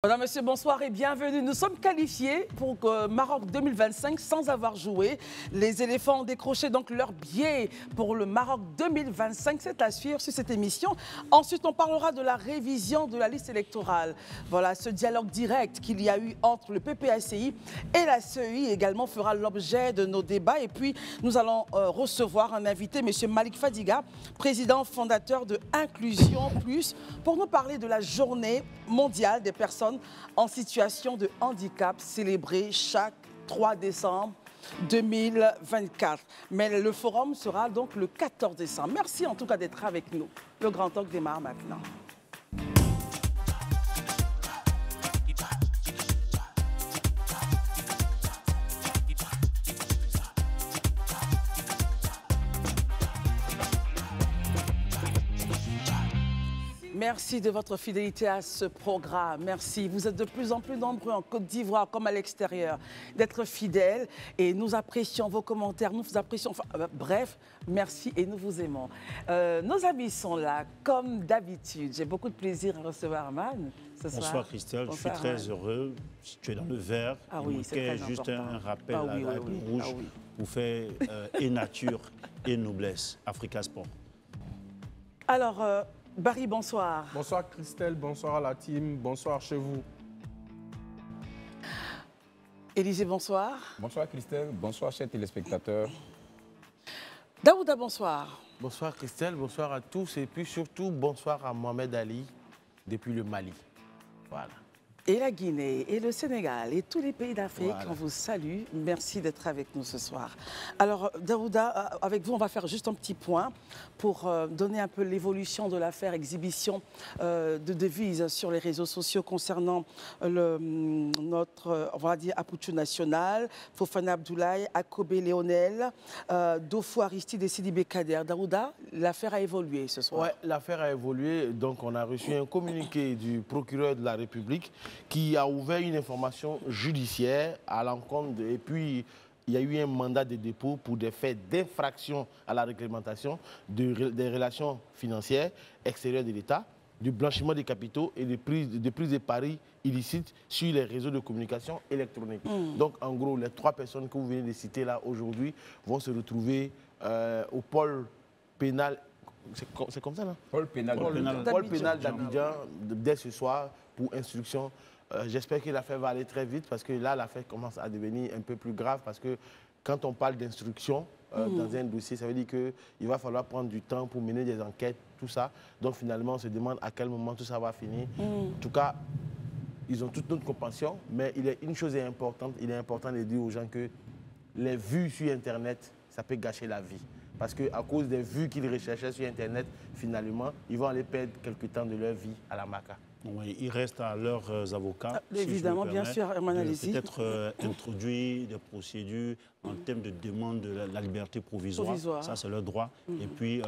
Madame, Monsieur, bonsoir et bienvenue. Nous sommes qualifiés pour Maroc 2025 sans avoir joué. Les éléphants ont décroché donc leur billet pour le Maroc 2025. C'est à suivre sur cette émission. Ensuite, on parlera de la révision de la liste électorale. Voilà, ce dialogue direct qu'il y a eu entre le PPACI et la CEI également fera l'objet de nos débats. Et puis, nous allons recevoir un invité, Monsieur Malik Fadiga, président fondateur de Inclusion Plus, pour nous parler de la journée mondiale des personnes en situation de handicap célébrée chaque 3 décembre 2024. Mais le forum sera donc le 14 décembre. Merci en tout cas d'être avec nous. Le Grand Talk démarre maintenant. Merci de votre fidélité à ce programme. Merci. Vous êtes de plus en plus nombreux en Côte d'Ivoire comme à l'extérieur d'être fidèles et nous apprécions vos commentaires, nous vous apprécions. Enfin, bref, merci et nous vous aimons. Nos amis sont là comme d'habitude. J'ai beaucoup de plaisir à recevoir Arman ce soir. Bonsoir Christelle, Bonsoir, je suis très heureux. Tu es dans le vert. Ah oui, c'est très juste important. un rappel Ah oui, à la oui, rouge ah oui. pour faire et nature et noblesse. Africa Sport. Alors, Barry, bonsoir. Bonsoir Christelle, bonsoir à la team, bonsoir chez vous. Élisée, bonsoir. Bonsoir Christelle, bonsoir chers téléspectateurs. Daouda, bonsoir. Bonsoir Christelle, bonsoir à tous et puis surtout bonsoir à Mohamed Ali depuis le Mali. Voilà. Et la Guinée, et le Sénégal, et tous les pays d'Afrique, Voilà. on vous salue. Merci d'être avec nous ce soir. Alors, Daouda, avec vous, on va faire juste un petit point pour donner un peu l'évolution de l'affaire exhibition de devises sur les réseaux sociaux concernant notre, on va dire, Apouchou National, Fofana Abdoulaye, Akobé Léonel, Dofo Aristide et Sidibé Kader. Daouda, l'affaire a évolué ce soir. Ouais, l'affaire a évolué, donc on a reçu un communiqué du procureur de la République qui a ouvert une information judiciaire à l'encontre et puis il y a eu un mandat de dépôt pour des faits d'infraction à la réglementation des relations financières extérieures de l'État, du blanchiment des capitaux et de prise de paris illicites sur les réseaux de communication électronique. Donc en gros, les 3 personnes que vous venez de citer là aujourd'hui vont se retrouver au pôle pénal. C'est comme ça, là? Pôle pénal. Pôle pénal d'Abidjan dès ce soir pour instruction. J'espère que l'affaire va aller très vite parce que là, l'affaire commence à devenir un peu plus grave parce que quand on parle d'instruction dans un dossier, ça veut dire qu'il va falloir prendre du temps pour mener des enquêtes, tout ça. Donc finalement, on se demande à quel moment tout ça va finir. En tout cas, ils ont toute notre compréhension, mais une chose est importante, il est important de dire aux gens que les vues sur Internet, ça peut gâcher la vie. Parce qu'à cause des vues qu'ils recherchaient sur Internet, finalement, ils vont aller perdre quelque temps de leur vie à la Maca. Oui, il reste à leurs avocats. Évidemment, bien sûr, Herman Alesi. Peut-être introduire des procédures en termes de demande de la liberté provisoire. Ça, c'est leur droit. Et puis,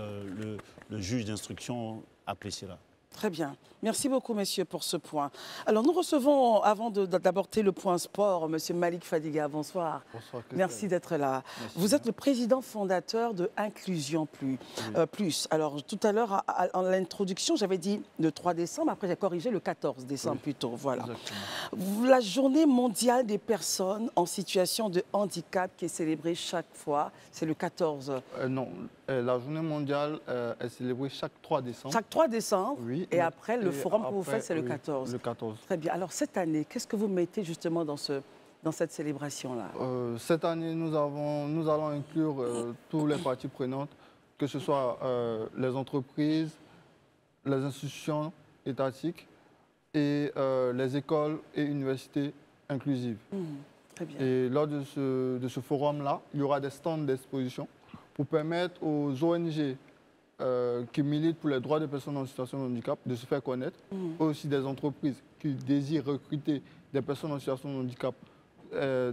le juge d'instruction appréciera. Très bien. Merci beaucoup, messieurs, pour ce point. Alors, nous recevons, avant d'aborder le point sport, monsieur Malik Fadiga. Bonsoir. Bonsoir Christelle. Merci d'être là. Vous êtes le président fondateur de Inclusion Plus. Alors, tout à l'heure, en l'introduction, j'avais dit le 3 décembre. Après, j'ai corrigé le 14 décembre plutôt. Voilà. Exactement. La journée mondiale des personnes en situation de handicap qui est célébrée chaque fois, c'est le 14. Non, la journée mondiale est célébrée chaque 3 décembre. Chaque 3 décembre. Oui. Et après, le forum que vous après, faites, c'est le oui, 14. Le 14. Très bien. Alors, cette année, qu'est-ce que vous mettez justement dans cette célébration-là? Cette année, nous allons inclure tous les parties prenantes, que ce soit les entreprises, les institutions étatiques et les écoles et universités inclusives. Très bien. Et lors de ce forum-là, il y aura des stands d'exposition pour permettre aux ONG qui militent pour les droits des personnes en situation de handicap de se faire connaître, aussi des entreprises qui désirent recruter des personnes en situation de handicap,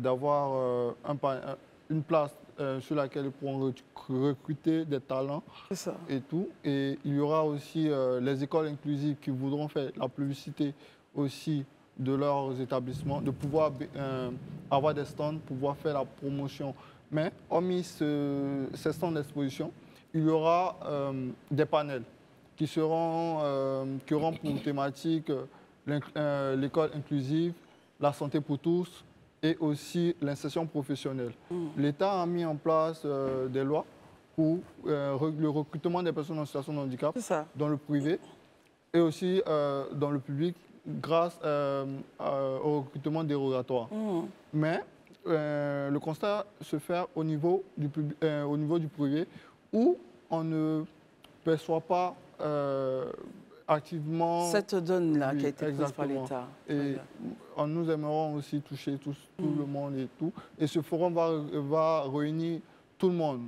d'avoir une place sur laquelle ils pourront recruter des talents et tout. Et il y aura aussi les écoles inclusives qui voudront faire la publicité aussi de leurs établissements, de pouvoir avoir des stands, pouvoir faire la promotion. Mais hormis ces stands d'exposition, il y aura des panels qui auront pour thématique l'école inclusive, la santé pour tous et aussi l'insertion professionnelle. L'État a mis en place des lois pour le recrutement des personnes en situation de handicap dans le privé et aussi dans le public grâce au recrutement dérogatoire. Mais le constat se fait au niveau du privé où on ne perçoit pas activement... Cette donne-là qui a été prise par l'État. Et nous aimerons aussi toucher tout le monde et tout. Et ce forum va réunir tout le monde,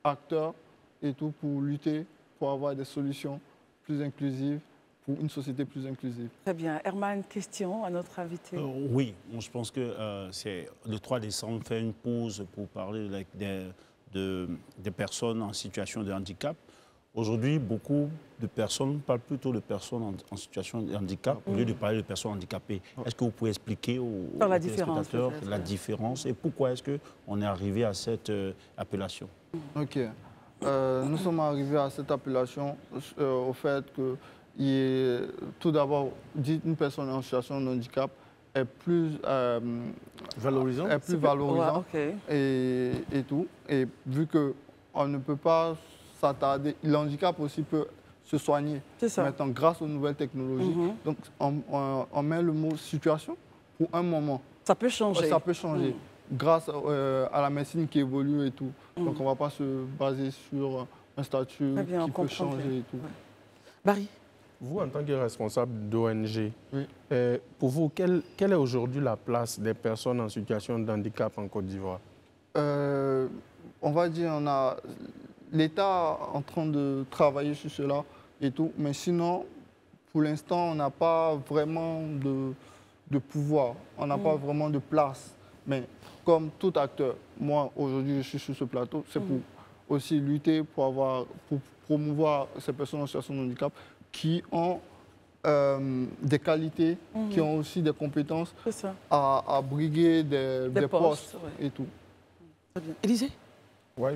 acteurs et tout, pour lutter, pour avoir des solutions plus inclusives, pour une société plus inclusive. Très bien. Herman, question à notre invité. Oui, je pense que le 3 décembre, faire une pause pour parler des personnes en situation de handicap. Aujourd'hui, beaucoup de personnes parlent plutôt de personnes en situation de handicap au lieu de parler de personnes handicapées. Est-ce que vous pouvez expliquer aux téléspectateurs la différence et pourquoi est-ce qu'on est arrivé à cette appellation? Ok. Nous sommes arrivés à cette appellation au fait que tout d'abord, une personne en situation de handicap est plus valorisant, et tout. Et vu qu'on ne peut pas s'attarder, le handicap aussi peut se soigner maintenant grâce aux nouvelles technologies. Donc on met le mot situation pour un moment. Ça peut changer. Ça peut changer grâce à la médecine qui évolue et tout. Donc on ne va pas se baser sur un statut qui peut changer et tout. Barry? Vous, en tant que responsable d'ONG, pour vous, quelle est aujourd'hui la place des personnes en situation de handicap en Côte d'Ivoire? On va dire, l'État est en train de travailler sur cela et tout, mais sinon, pour l'instant, on n'a pas vraiment de pouvoir, on n'a pas vraiment de place. Mais comme tout acteur, moi, aujourd'hui, je suis sur ce plateau, c'est pour aussi lutter pour promouvoir ces personnes en situation de handicap qui ont des qualités, qui ont aussi des compétences à briguer des postes et tout. Très bien. Élisée? Oui,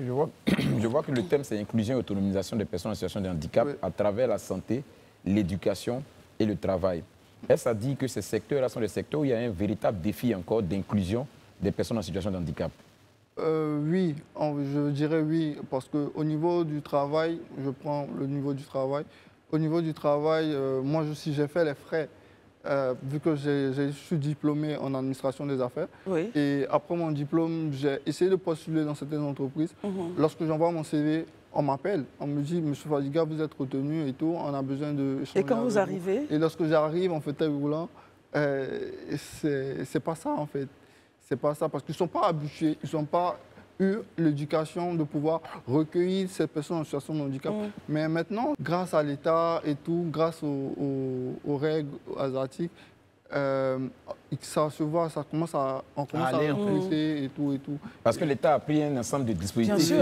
je vois que le thème, c'est inclusion et autonomisation des personnes en situation de handicap à travers la santé, l'éducation et le travail. Est-ce à dire que ces secteurs-là sont des secteurs où il y a un véritable défi encore d'inclusion des personnes en situation de handicap? Oui, je dirais oui, parce qu'au niveau du travail, je prends le niveau du travail. Au niveau du travail, moi, j'ai fait les frais, vu que je suis diplômé en administration des affaires. Oui. Et après mon diplôme, j'ai essayé de postuler dans certaines entreprises. Lorsque j'envoie mon CV, on m'appelle, on me dit, Monsieur Fadiga, vous êtes retenu et tout, on a besoin de... Et quand vous arrivez? Et lorsque j'arrive en fauteuil roulant, c'est pas ça en fait. C'est pas ça, parce qu'ils ne sont pas habitués, ils n'ont pas eu l'éducation de pouvoir recueillir ces personnes en situation de handicap. Mais maintenant, grâce à l'État et tout, grâce aux règles asiatiques, ça se voit, on commence à recruter et tout. Parce que l'État a pris un ensemble de dispositifs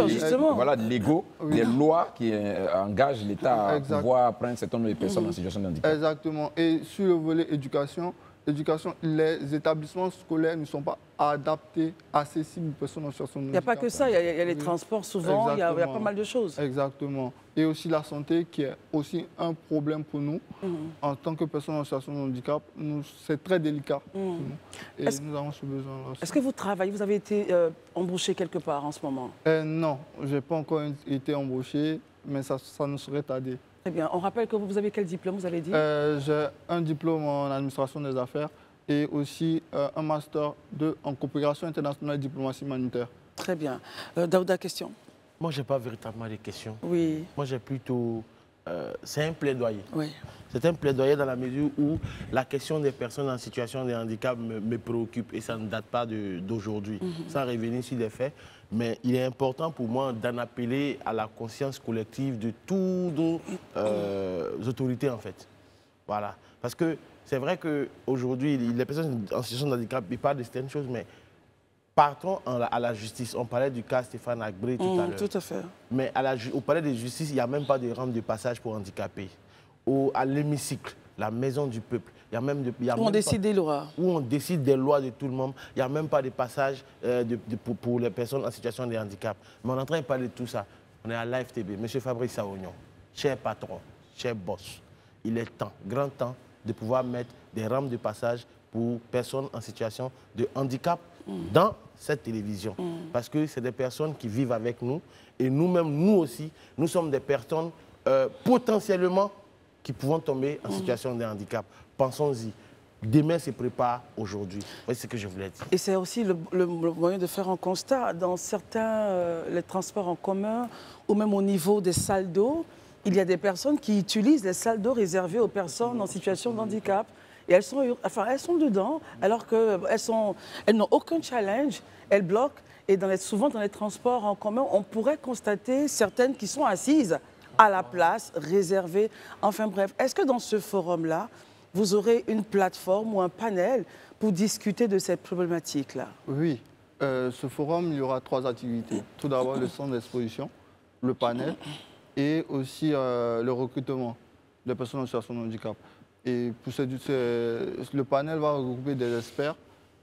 légaux, des lois qui engagent l'État à pouvoir prendre un certain nombre de personnes en situation de handicap. Exactement. Et sur le volet éducation, les établissements scolaires ne sont pas adaptés, accessibles aux personnes en situation de handicap. Il n'y a pas que ça, il y a les transports souvent, il y a pas mal de choses. Exactement. Et aussi la santé qui est aussi un problème pour nous. En tant que personnes en situation de handicap, c'est très délicat pour nous. Et nous avons ce besoin-là. Est-ce que vous travaillez, vous avez été embauché quelque part en ce moment? Non, je n'ai pas encore été embauché, mais ça ne serait tardé. Très bien. On rappelle que vous avez quel diplôme, vous avez dit? J'ai un diplôme en administration des affaires et aussi un master 2 en coopération internationale et diplomatie humanitaire. Très bien. Daouda, question? Moi, je n'ai pas véritablement de questions. Oui. Moi, j'ai plutôt... c'est un plaidoyer. Oui. C'est un plaidoyer dans la mesure où la question des personnes en situation de handicap me préoccupe et ça ne date pas d'aujourd'hui. Sans revenir sur les faits, mais il est important pour moi d'en appeler à la conscience collective de toutes nos autorités, en fait. Voilà. Parce que c'est vrai qu'aujourd'hui, les personnes en situation de handicap, ils parlent de certaines choses, mais partons à la justice. On parlait du cas Stéphane Agbré tout à l'heure. Tout à fait. Mais au palais de justice, il n'y a même pas de rampe de passage pour handicapés. À l'hémicycle, la maison du peuple, il y a même... Où on décide des lois. Où on décide des lois de tout le monde. Il n'y a même pas de passage pour les personnes en situation de handicap. Mais on est en train de parler de tout ça. On est à l'AFTB. Monsieur Fabrice Saognon, cher patron, cher boss, il est temps, grand temps, de pouvoir mettre des rampes de passage pour personnes en situation de handicap dans cette télévision. Parce que c'est des personnes qui vivent avec nous et nous-mêmes, nous aussi, nous sommes des personnes potentiellement qui pouvons tomber en situation de handicap. Pensons-y. Demain se prépare aujourd'hui. C'est ce que je voulais dire. Et c'est aussi le moyen de faire un constat. Dans certains les transports en commun ou même au niveau des salles d'eau, il y a des personnes qui utilisent les salles d'eau réservées aux personnes en situation de handicap. Et elles sont dedans alors qu'elles n'ont aucun challenge, elles bloquent. Et souvent dans les transports en commun, on pourrait constater certaines qui sont assises à la place, réservée. Enfin bref, est-ce que dans ce forum-là, vous aurez une plateforme ou un panel pour discuter de cette problématique-là? Oui, ce forum, il y aura 3 activités. Tout d'abord, le centre d'exposition, le panel et aussi le recrutement des personnes en situation de handicap. Et pour le panel va regrouper des experts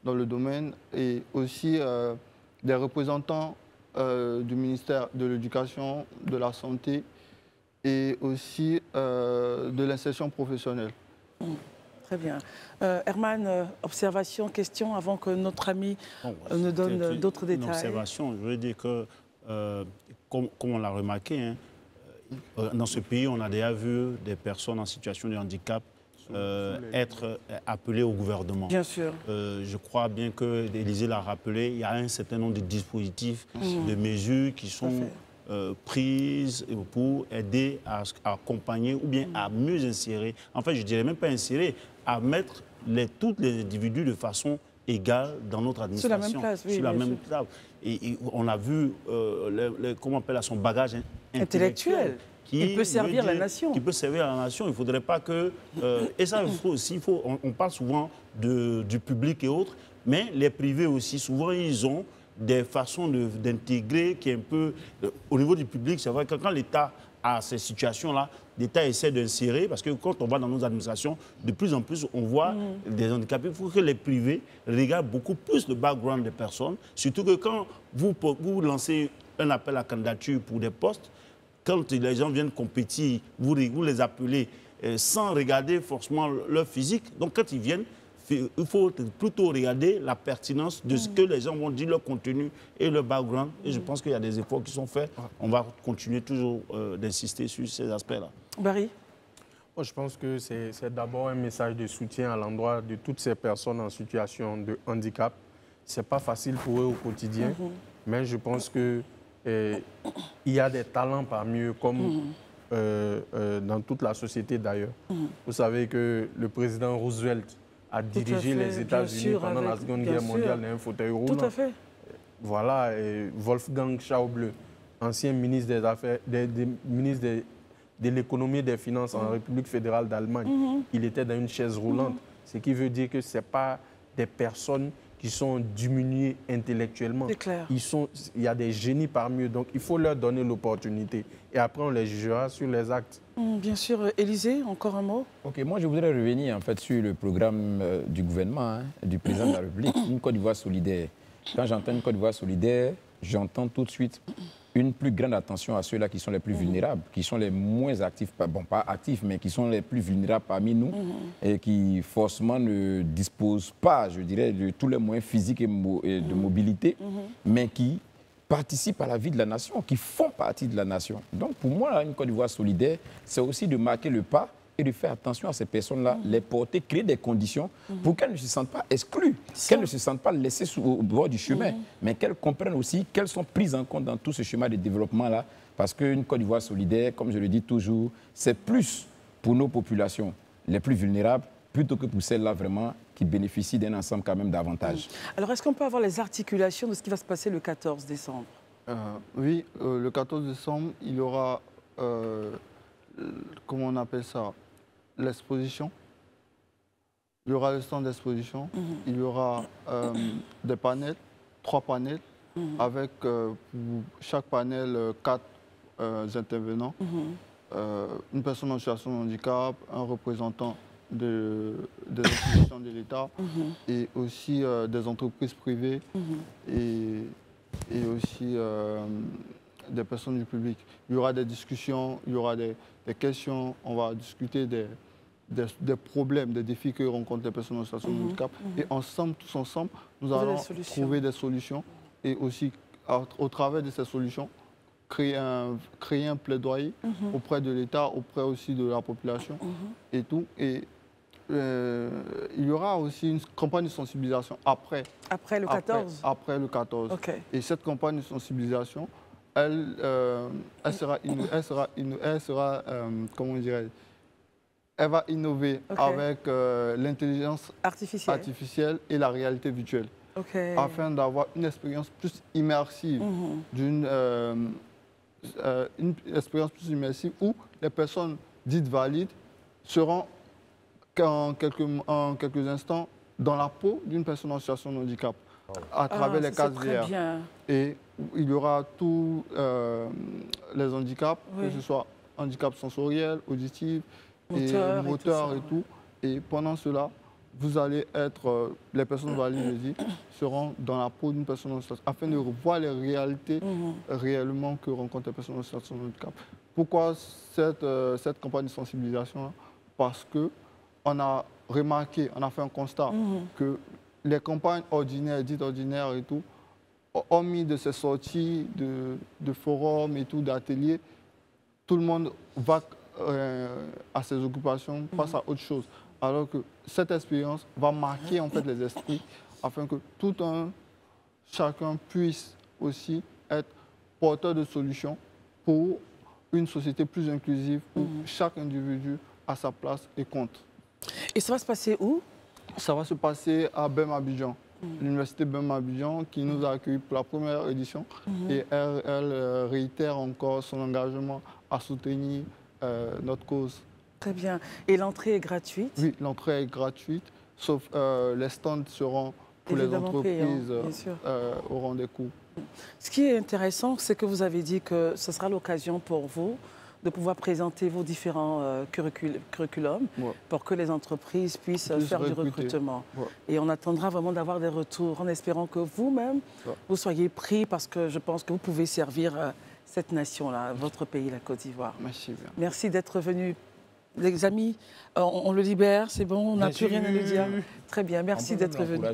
dans le domaine et aussi des représentants du ministère de l'Éducation, de la Santé et aussi de l'insertion professionnelle. Très bien. Herman, observation, question avant que notre ami nous donne d'autres détails. Une observation, je veux dire que, comme on l'a remarqué, hein, dans ce pays, on a déjà vu des personnes en situation de handicap être appelées au gouvernement. Bien sûr. Je crois bien que l'Élysée l'a rappelé, il y a un certain nombre de dispositifs, de mesures qui sont prises pour aider à accompagner ou bien à mieux insérer, en fait je ne dirais même pas insérer, à mettre tous les individus de façon égale dans notre administration. Sur la même place, oui. Sur la même place. Et on a vu, comment on appelle, son bagage intellectuel. Il peut servir la nation. Qui peut servir la nation. Il ne faudrait pas que... et ça, il faut aussi... On parle souvent du public et autres, mais les privés aussi, souvent, ils ont des façons d'intégrer qui est un peu... Au niveau du public, c'est vrai que quand l'État a ces situations-là, l'État essaie d'insérer, parce que quand on va dans nos administrations, de plus en plus, on voit des handicapés. Il faut que les privés regardent beaucoup plus le background des personnes, surtout que quand vous lancez un appel à candidature pour des postes, quand les gens viennent compétir, vous les appelez sans regarder forcément leur physique. Donc quand ils viennent, il faut plutôt regarder la pertinence de ce que les gens vont dire, leur contenu et leur background. Et je pense qu'il y a des efforts qui sont faits. On va continuer toujours d'insister sur ces aspects-là. Barry? Moi, je pense que c'est d'abord un message de soutien à l'endroit de toutes ces personnes en situation de handicap. Ce n'est pas facile pour eux au quotidien, mais je pense que il y a des talents parmi eux, comme dans toute la société d'ailleurs. Vous savez que le président Roosevelt a dirigé les États-Unis pendant la Seconde Guerre mondiale dans un fauteuil roulant. Tout à fait. Voilà, et Wolfgang Schäuble, ancien ministre des Affaires, ministre de l'économie et des finances en République fédérale d'Allemagne, il était dans une chaise roulante. Ce qui veut dire que ce n'est pas des personnes qui sont diminuées intellectuellement. C'est clair. Il y a des génies parmi eux, donc il faut leur donner l'opportunité. Et après, on les jugera sur les actes. Bien sûr. Élysée, encore un mot? Ok, moi je voudrais revenir en fait sur le programme du gouvernement, du président de la République, une Côte d'Ivoire solidaire. Quand j'entends une Côte d'Ivoire solidaire, j'entends tout de suite une plus grande attention à ceux-là qui sont les plus vulnérables, qui sont les moins actifs, bon pas actifs, mais qui sont les plus vulnérables parmi nous et qui forcément ne disposent pas, je dirais, de tous les moyens physiques et de mobilité, mais qui participent à la vie de la nation, qui font partie de la nation. Donc pour moi, une Côte d'Ivoire solidaire, c'est aussi de marquer le pas et de faire attention à ces personnes-là, les porter, créer des conditions pour qu'elles ne se sentent pas exclues, qu'elles ne se sentent pas laissées au bord du chemin, mais qu'elles comprennent aussi qu'elles sont prises en compte dans tout ce chemin de développement-là. Parce qu'une Côte d'Ivoire solidaire, comme je le dis toujours, c'est plus pour nos populations les plus vulnérables, plutôt que pour celles-là vraiment qui bénéficient d'un ensemble quand même d'avantages. Alors, est-ce qu'on peut avoir les articulations de ce qui va se passer le 14 décembre? Oui, le 14 décembre, il y aura, comment on appelle ça, l'exposition. Il y aura le stand d'exposition. Il y aura des panels, 3 panels, avec pour chaque panel 4 intervenants. Une personne en situation de handicap, un représentant des institutions de l'État et aussi des entreprises privées et aussi des personnes du public. Il y aura des discussions, il y aura des questions, on va discuter des problèmes, des défis que rencontrent les personnes en situation de handicap. Et ensemble, tous ensemble, nous allons trouver des solutions et aussi, au travers de ces solutions, créer un plaidoyer auprès de l'État, auprès aussi de la population et tout. Et il y aura aussi une campagne de sensibilisation après. Après le 14 Après le 14. Okay. Et cette campagne de sensibilisation, elle comment dirais-je, elle va innover avec l'intelligence artificielle et la réalité virtuelle. Afin d'avoir une expérience plus immersive, une expérience plus immersive où les personnes dites valides seront en quelques instants dans la peau d'une personne en situation de handicap à travers les cases VR. Et il y aura tous les handicaps, que ce soit handicap sensoriel, auditif, moteur et tout. Et pendant cela, vous allez être, les personnes valides, je dis, seront dans la peau d'une personne en situation, afin de voir les réalités réellement que rencontrent les personnes en situation de handicap. Pourquoi cette campagne de sensibilisation? Parce que on a remarqué, on a fait un constat que les campagnes ordinaires, dites ordinaires et tout, hormis de ces sorties de forums et tout, d'ateliers, tout le monde va à ses occupations, passe à autre chose. Alors que cette expérience va marquer en fait les esprits afin que chacun puisse aussi être porteur de solutions pour une société plus inclusive où chaque individu a sa place et compte. Et ça va se passer où? Ça va se passer à BEM Abidjan, l'université BEM Abidjan qui nous a accueillis pour la première édition et elle réitère encore son engagement à soutenir notre cause. Très bien. Et l'entrée est gratuite? Oui, l'entrée est gratuite, sauf les stands seront pour évidemment les entreprises auront des coûts. Ce qui est intéressant, c'est que vous avez dit que ce sera l'occasion pour vous de pouvoir présenter vos différents curriculums pour que les entreprises puissent faire du recrutement. Et on attendra vraiment d'avoir des retours en espérant que vous-même, vous soyez pris parce que je pense que vous pouvez servir cette nation-là, votre pays, la Côte d'Ivoire. Merci bien. Merci d'être venu. Les amis, on le libère, c'est bon, on n'a plus rien à lui dire. Très bien, merci d'être venu.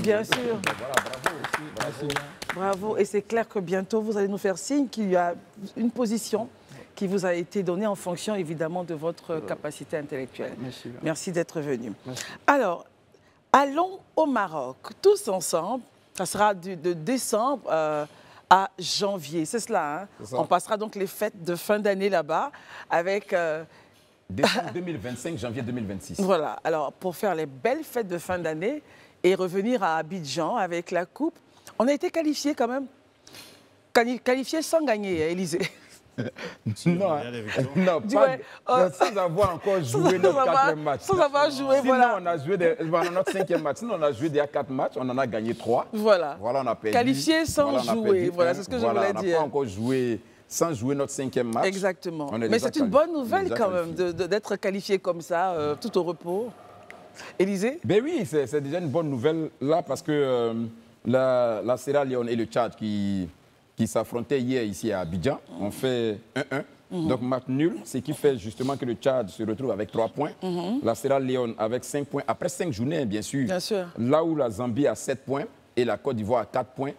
Bien sûr. Voilà, bravo aussi. Bravo. Bravo. Et c'est clair que bientôt, vous allez nous faire signe qu'il y a une position qui vous a été donnée en fonction, évidemment, de votre capacité intellectuelle. Merci. Merci d'être venu. Merci. Alors, allons au Maroc, tous ensemble. Ça sera de décembre à janvier, c'est cela, hein? On passera donc les fêtes de fin d'année là-bas avec... Décembre 2025, janvier 2026. Voilà, alors pour faire les belles fêtes de fin d'année et revenir à Abidjan avec la coupe, on a été qualifiés quand même, qualifiés sans gagner, Élysée. Non, sans avoir encore joué notre 4e match. Sans avoir joué, sinon, voilà. On a joué notre 5e match. Sinon, on a joué déjà 4 matchs, on en a gagné 3. Voilà. Voilà, on a perdu. Qualifiés sans jouer, voilà, c'est ce que je voulais dire. On n'a pas encore joué sans jouer notre 5e match. Exactement. Mais c'est une bonne nouvelle quand même d'être qualifié comme ça, tout au repos. Élysée? Ben oui, c'est déjà une bonne nouvelle là parce que la Sierra Leone et le Tchad qui s'affrontaient hier ici à Abidjan ont fait 1-1. Donc match nul, ce qui fait justement que le Tchad se retrouve avec 3 points. La Sierra Leone avec 5 points, après 5 journées bien sûr. Bien sûr. Là où la Zambie a 7 points et la Côte d'Ivoire a 4 points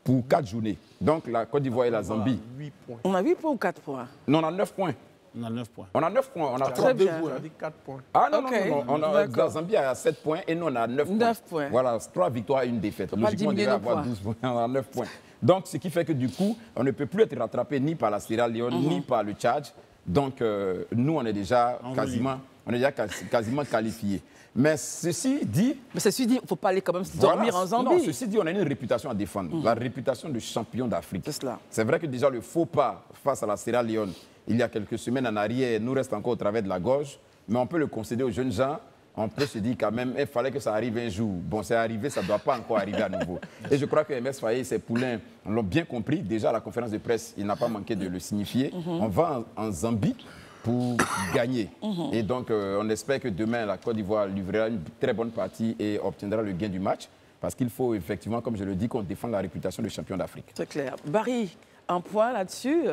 pour 4 journées. Donc la Côte d'Ivoire et la Zambie. 8 points. On a 8 points ou 4 points? Non, on a 9 points. On a 9 points. On a 9 points. On a 3 bien. On a dit 4 points. Ah non, Okay. non. La Zambie a 7 points et nous, on a 9 points. Voilà, 3 victoires et 1 défaite. Logiquement, on devrait avoir 12 points. On a 9 points. Donc, ce qui fait que du coup, on ne peut plus être rattrapé ni par la Sierra Leone, ni par le Tchad. Donc, nous, on est déjà quasiment qualifiés. Mais ceci dit... Mais ceci dit, il ne faut pas aller quand même dormir en Zambie. Non, ceci dit, on a une réputation à défendre. La réputation de champion d'Afrique. C'est cela. C'est vrai que déjà, le faux pas face à la Sierra Leone, il y a quelques semaines en arrière, nous reste encore au travers de la gorge. Mais on peut le concéder aux jeunes gens. On peut se dire quand même, il fallait que ça arrive un jour. Bon, c'est arrivé, ça ne doit pas encore arriver à nouveau. Et je crois que MS Faye et ses poulains l'ont bien compris. Déjà, à la conférence de presse, il n'a pas manqué de le signifier. On va en Zambie pour gagner. Et donc, on espère que demain, la Côte d'Ivoire livrera une très bonne partie et obtiendra le gain du match. Parce qu'il faut effectivement, comme je le dis, qu'on défende la réputation de champion d'Afrique. C'est clair. Barry, un point là-dessus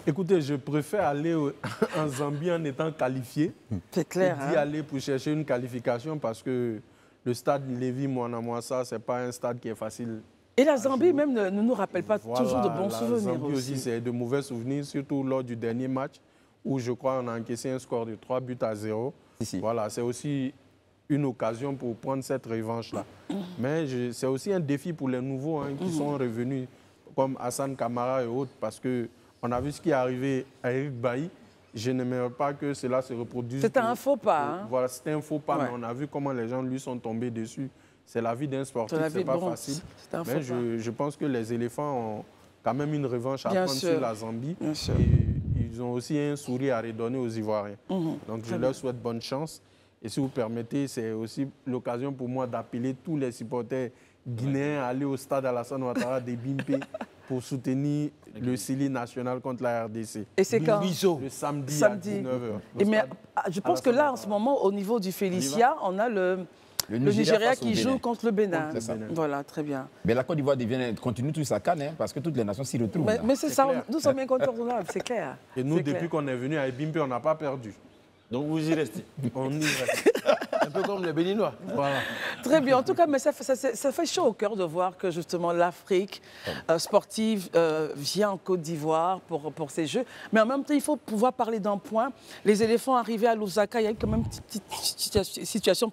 Écoutez, je préfère aller en Zambie en étant qualifié. C'est clair. D'y aller pour chercher une qualification parce que le stade Lévi-Mouanamouassa, ce n'est pas un stade qui est facile. Et la Zambie même ne nous rappelle pas toujours de bons souvenirs La Zambie aussi, c'est de mauvais souvenirs, surtout lors du dernier match où je crois on a encaissé un score de 3-0. Ici. Voilà, c'est aussi une occasion pour prendre cette revanche-là. Mais c'est aussi un défi pour les nouveaux qui sont revenus, comme Hassan Kamara et autres, parce qu'on a vu ce qui est arrivé à Eric Bailly. Je n'aimerais pas que cela se reproduise. C'était un faux pas. Voilà, c'était un faux pas, mais on a vu comment les gens lui sont tombés dessus. C'est la vie d'un sportif, c'est pas facile. Mais je pense que les éléphants ont quand même une revanche à prendre sur la Zambie. Et ils ont aussi un sourire à redonner aux Ivoiriens. Donc je leur souhaite bonne chance. Et si vous permettez, c'est aussi l'occasion pour moi d'appeler tous les supporters guinéens à aller au stade Alassane Ouattara de Bimpe pour soutenir le Sili national contre la RDC. Et c'est quand? Le samedi à 19h. Mais je pense que là, en ce moment, au niveau du Félicia, on a le Nigeria qui joue contre le Bénin. Voilà, très bien. Mais la Côte d'Ivoire continue toujours sa canne, parce que toutes les nations s'y retrouvent. Mais c'est ça, nous sommes incontournables, c'est clair. Et nous, depuis qu'on est venu à Bimpe, on n'a pas perdu. Donc vous y restez. On y reste. Un peu comme les Béninois. Voilà. Très bien. En tout cas, mais ça fait chaud au cœur de voir que justement l'Afrique sportive vient en Côte d'Ivoire pour ces Jeux. Mais en même temps, il faut pouvoir parler d'un point. Les éléphants arrivés à Lusaka, il y a eu quand même une petite situation.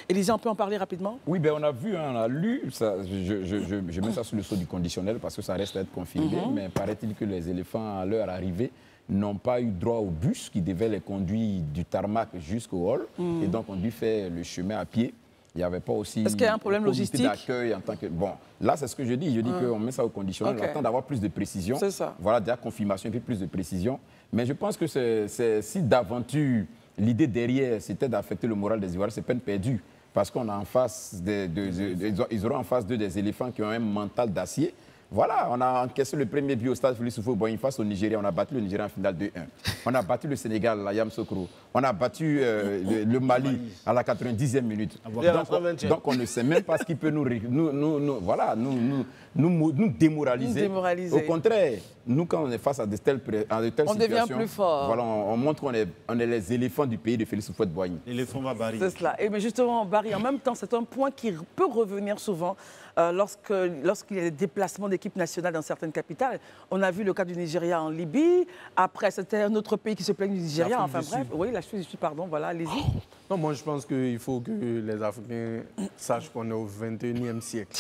Élisée, on peut en parler rapidement? Oui, ben on a vu, on a lu. Ça, je mets ça sous le sceau du conditionnel parce que ça reste à être confirmé. Mais paraît-il que les éléphants, à leur arrivée, n'ont pas eu droit au bus qui devait les conduire du tarmac jusqu'au hall. Et donc, on dû faire le chemin à pied. Il n'y avait pas aussi... Est-ce qu'il y a un problème logistique d'accueil en tant que... Bon, là, c'est ce que je dis. Je dis qu'on met ça au conditionnel. On attend d'avoir plus de précision. C'est ça. Voilà, déjà confirmation et puis plus de précision. Mais je pense que si d'aventure, l'idée derrière, c'était d'affecter le moral des Ivoiriens, c'est peine perdue. Parce qu'on a en face, ils auront en face d'eux des éléphants qui ont un mental d'acier. Voilà, on a encaissé le premier but au stade Félix Houphouët-Boigny face au Nigeria. On a battu le Nigeria en finale 2-1. On a battu le Sénégal à Yamoussoukro. On a battu le Mali à la 90e minute. Donc on ne sait même pas ce qui peut nous démoraliser. Au contraire, nous, quand on est face à de telles situations, on devient plus fort. Voilà, on montre qu'on est les éléphants du pays de Félix Houphouët-Boigny. L'éléphant va Barry. C'est cela. Et mais justement, Barry, en même temps, c'est un point qui peut revenir souvent lorsqu'il y a des déplacements d'équipes nationales dans certaines capitales. On a vu le cas du Nigeria en Libye. Après, c'était un autre pays qui se plaignait du Nigeria. Enfin bref, oui, l'Afrique du Sud, pardon, voilà, allez-y. Non, moi, je pense qu'il faut que les Africains sachent qu'on est au 21e siècle.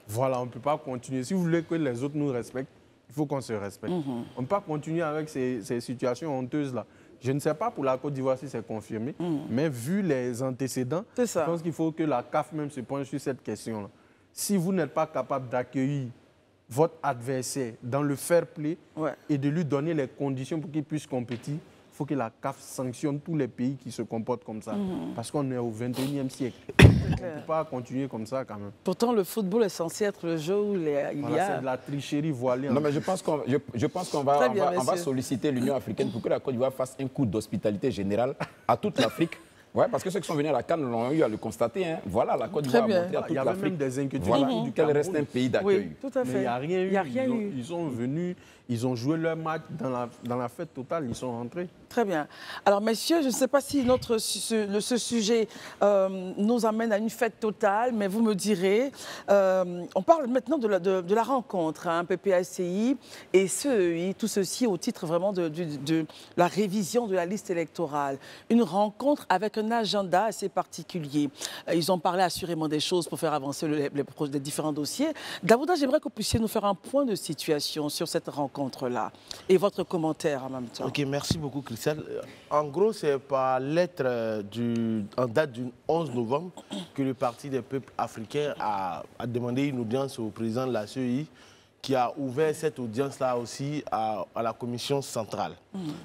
Voilà, on ne peut pas continuer. Si vous voulez que les autres nous respectent, il faut qu'on se respecte. On ne peut pas continuer avec ces situations honteuses-là. Je ne sais pas pour la Côte d'Ivoire si c'est confirmé, mais vu les antécédents, je pense qu'il faut que la CAF même se penche sur cette question-là. Si vous n'êtes pas capable d'accueillir votre adversaire dans le fair play et de lui donner les conditions pour qu'il puisse compétir, il faut que la CAF sanctionne tous les pays qui se comportent comme ça. Parce qu'on est au 21e siècle. On ne peut pas continuer comme ça quand même. Pourtant, le football est censé être le jeu où il y a... C'est de la tricherie voilée. Non, mais je pense qu'on va solliciter l'Union africaine pour que la Côte d'Ivoire fasse un coup d'hospitalité générale à toute l'Afrique. Oui, parce que ceux qui sont venus à la CAN l'ont eu à le constater. Hein. Voilà, la Côte d'Ivoire a montré à toute l'Afrique. Il y avait même des inquiétudes. Voilà, qu'elle reste un pays d'accueil. Oui, tout à fait. Mais il n'y a rien eu. Ils sont venus, ils ont joué leur match dans la fête totale, ils sont rentrés. Très bien. Alors, messieurs, je ne sais pas si ce sujet nous amène à une fête totale, mais vous me direz, on parle maintenant de la rencontre, PPACI et CEI, tout ceci au titre vraiment de la révision de la liste électorale. Une rencontre avec un agenda assez particulier. Ils ont parlé assurément des choses pour faire avancer les différents dossiers. Davouda, j'aimerais que vous puissiez nous faire un point de situation sur cette rencontre-là et votre commentaire en même temps. Ok, merci beaucoup, Christelle. En gros, c'est par lettre en date du 11 novembre que le Parti des peuples africains a demandé une audience au président de la CEI qui a ouvert cette audience-là aussi à la commission centrale.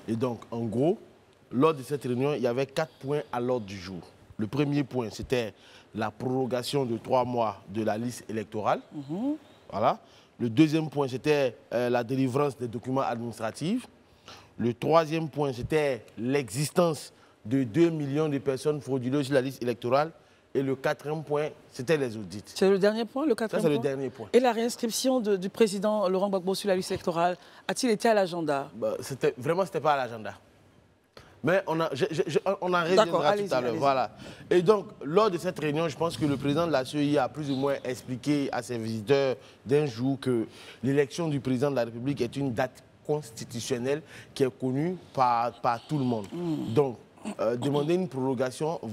Et donc, en gros, lors de cette réunion, il y avait 4 points à l'ordre du jour. Le premier point, c'était la prorogation de 3 mois de la liste électorale. Voilà. Le deuxième point, c'était la délivrance des documents administratifs. Le troisième point, c'était l'existence de 2 millions de personnes frauduleuses sur la liste électorale. Et le quatrième point, c'était les audits. C'est le dernier point, le quatrième Ça, point? c'est le dernier point. Et la réinscription du président Laurent Gbagbo sur la liste électorale, a-t-il été à l'agenda? Vraiment, ce n'était pas à l'agenda. Mais on en reviendra tout à l'heure. Voilà. Et donc, lors de cette réunion, je pense que le président de la CEI a plus ou moins expliqué à ses visiteurs d'un jour que l'élection du président de la République est une date constitutionnelle qui est connue par tout le monde. Donc, demander une prolongation il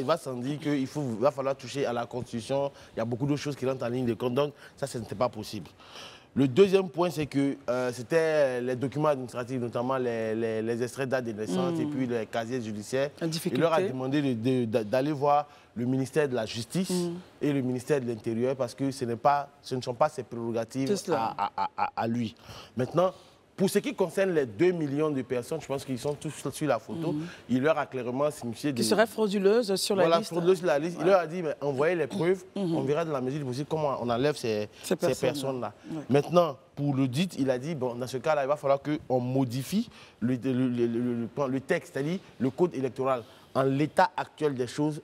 va sans dire qu'il va falloir toucher à la Constitution. Il y a beaucoup de choses qui rentrent en ligne de compte. Donc, ça, ce n'était pas possible. Le deuxième point, c'est que c'était les documents administratifs, notamment les extraits de date de naissance et puis les casiers judiciaires. Il leur a demandé d'aller voir le ministère de la Justice et le ministère de l'Intérieur parce que ce ne sont pas ses prérogatives à lui. Maintenant, pour ce qui concerne les 2 millions de personnes, je pense qu'ils sont tous sur la photo, il leur a clairement signifié... Qui seraient frauduleuses sur la liste. Voilà, frauduleuses sur la liste. Il leur a dit, mais envoyez les preuves, on verra dans la mesure du possible comment on enlève ces personnes-là. Maintenant, pour l'audit, il a dit, bon, dans ce cas-là, il va falloir qu'on modifie le texte, c'est-à-dire le code électoral. En l'état actuel des choses,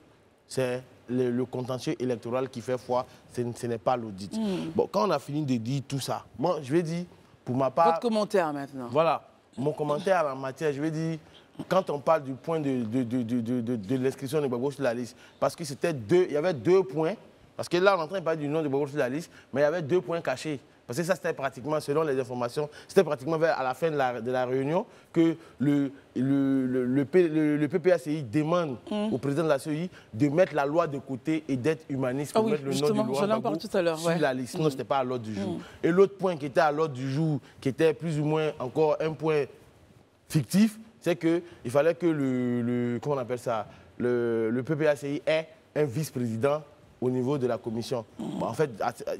c'est le contentieux électoral qui fait foi, ce n'est pas l'audit. Bon, quand on a fini de dire tout ça, moi, je vais dire... Pour ma part, votre commentaire maintenant. Voilà, mon commentaire en matière, je vais dire, quand on parle du point de l'inscription de Gbagbo sur la liste, parce que il y avait 2 points, parce que là on est en train de parler du nom de Gbagbo sur la liste, mais il y avait 2 points cachés. Parce que ça, c'était pratiquement, selon les informations, c'était pratiquement à la fin de la réunion que le PPACI demande au président de la CEI de mettre la loi de côté et d'être humaniste pour mettre le nom du Laurent Gbagbo sur la liste. Sinon, ce n'était pas à l'ordre du jour. Et l'autre point qui était à l'ordre du jour, qui était plus ou moins encore un point fictif, c'est qu'il fallait que comment on appelle ça, le PPACI ait un vice-président au niveau de la commission. Bon, en fait,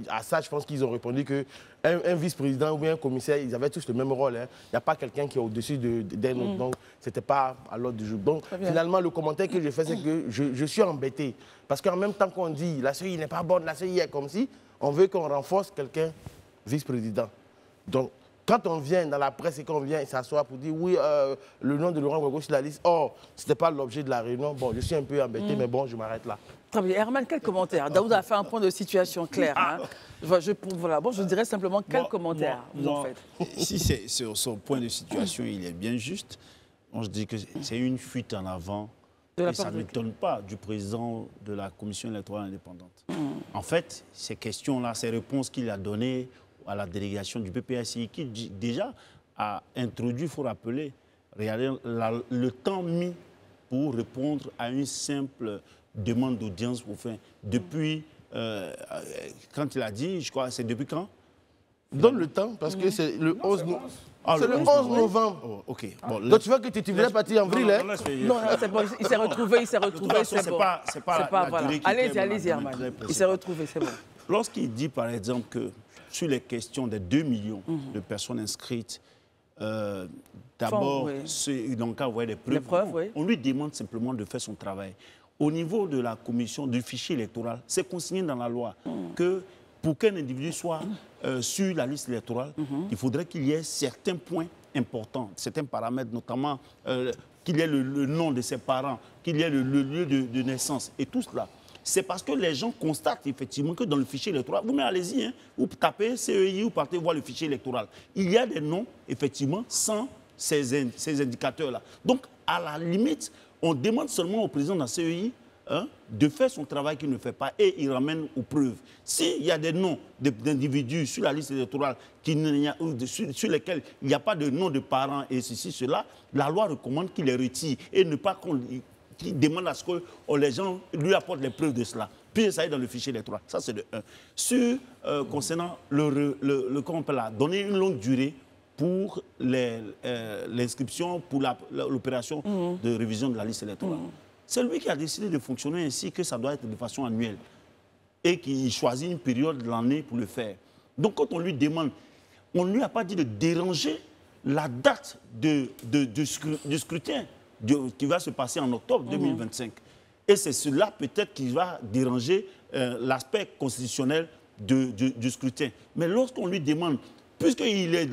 à ça, je pense qu'ils ont répondu qu'un vice-président ou bien un commissaire, ils avaient tous le même rôle. Hein. Il n'y a pas quelqu'un qui est au-dessus d'un autre. Donc, ce n'était pas à l'ordre du jour. Donc, finalement, le commentaire que j'ai fait, c'est que je suis embêté. Parce qu'en même temps qu'on dit la CEI n'est pas bonne, la CEI est comme si, on veut qu'on renforce quelqu'un vice-président. Donc, quand on vient dans la presse et qu'on vient s'asseoir pour dire oui, le nom de Laurent Gbagbo sur la liste, or, ce n'était pas l'objet de la réunion, bon, je suis un peu embêté, mais bon, je m'arrête là. Très bien. Herman, quel commentaire? Daoud a fait un point de situation clair. Hein. Je dirais simplement quel commentaire vous en faites. Si c'est sur son point de situation, il est bien juste. Je dis que c'est une fuite en avant. Et ça ne m'étonne pas du président de la Commission électorale indépendante. En fait, ces questions-là, ces réponses qu'il a données à la délégation du PPACI, qui déjà a introduit, il faut rappeler, regardez le temps mis pour répondre à une simple demande d'audience pour faire. Depuis, quand il a dit, je crois, c'est depuis quand? Donne le temps, parce que c'est le 11 novembre. C'est le 11 novembre. Oh, ok. Bon, donc tu vois que tu voulais partir en vrille, hein? Non, c'est bon. Il s'est retrouvé, c'est bon. C'est pas la durée qui Allez-y, Herman. Il s'est retrouvé, c'est bon. Lorsqu'il dit, par exemple, que sur les questions des 2 millions de personnes inscrites, d'abord, ils n'ont qu'à avoir des preuves. On lui demande simplement de faire son travail. Au niveau de la commission du fichier électoral, c'est consigné dans la loi que pour qu'un individu soit sur la liste électorale, il faudrait qu'il y ait certains points importants, certains paramètres, notamment qu'il y ait le nom de ses parents, qu'il y ait le lieu de naissance et tout cela. C'est parce que les gens constatent effectivement que dans le fichier électoral, vous allez-y, hein, vous tapez CEI, vous partez voir le fichier électoral. Il y a des noms, effectivement, sans ces indicateurs-là. Donc, à la limite, on demande seulement au président de la CEI de faire son travail qu'il ne fait pas et il ramène aux preuves. S'il y a des noms d'individus sur la liste électorale sur lesquels il n'y a pas de nom de parents et ceci, cela, la loi recommande qu'il les retire et ne pas qu'il demande à ce que les gens lui apportent les preuves de cela. Puis ça est dans le fichier électoral. Ça, c'est de 1. Concernant comment on peut donner une longue durée pour l'inscription, pour l'opération de révision de la liste électorale. C'est lui qui a décidé de fonctionner ainsi, que ça doit être de façon annuelle. Et qui choisit une période de l'année pour le faire. Donc quand on lui demande, on ne lui a pas dit de déranger la date du scrutin qui va se passer en octobre 2025. Et c'est cela peut-être qui va déranger l'aspect constitutionnel du scrutin. Mais lorsqu'on lui demande, puisqu'il est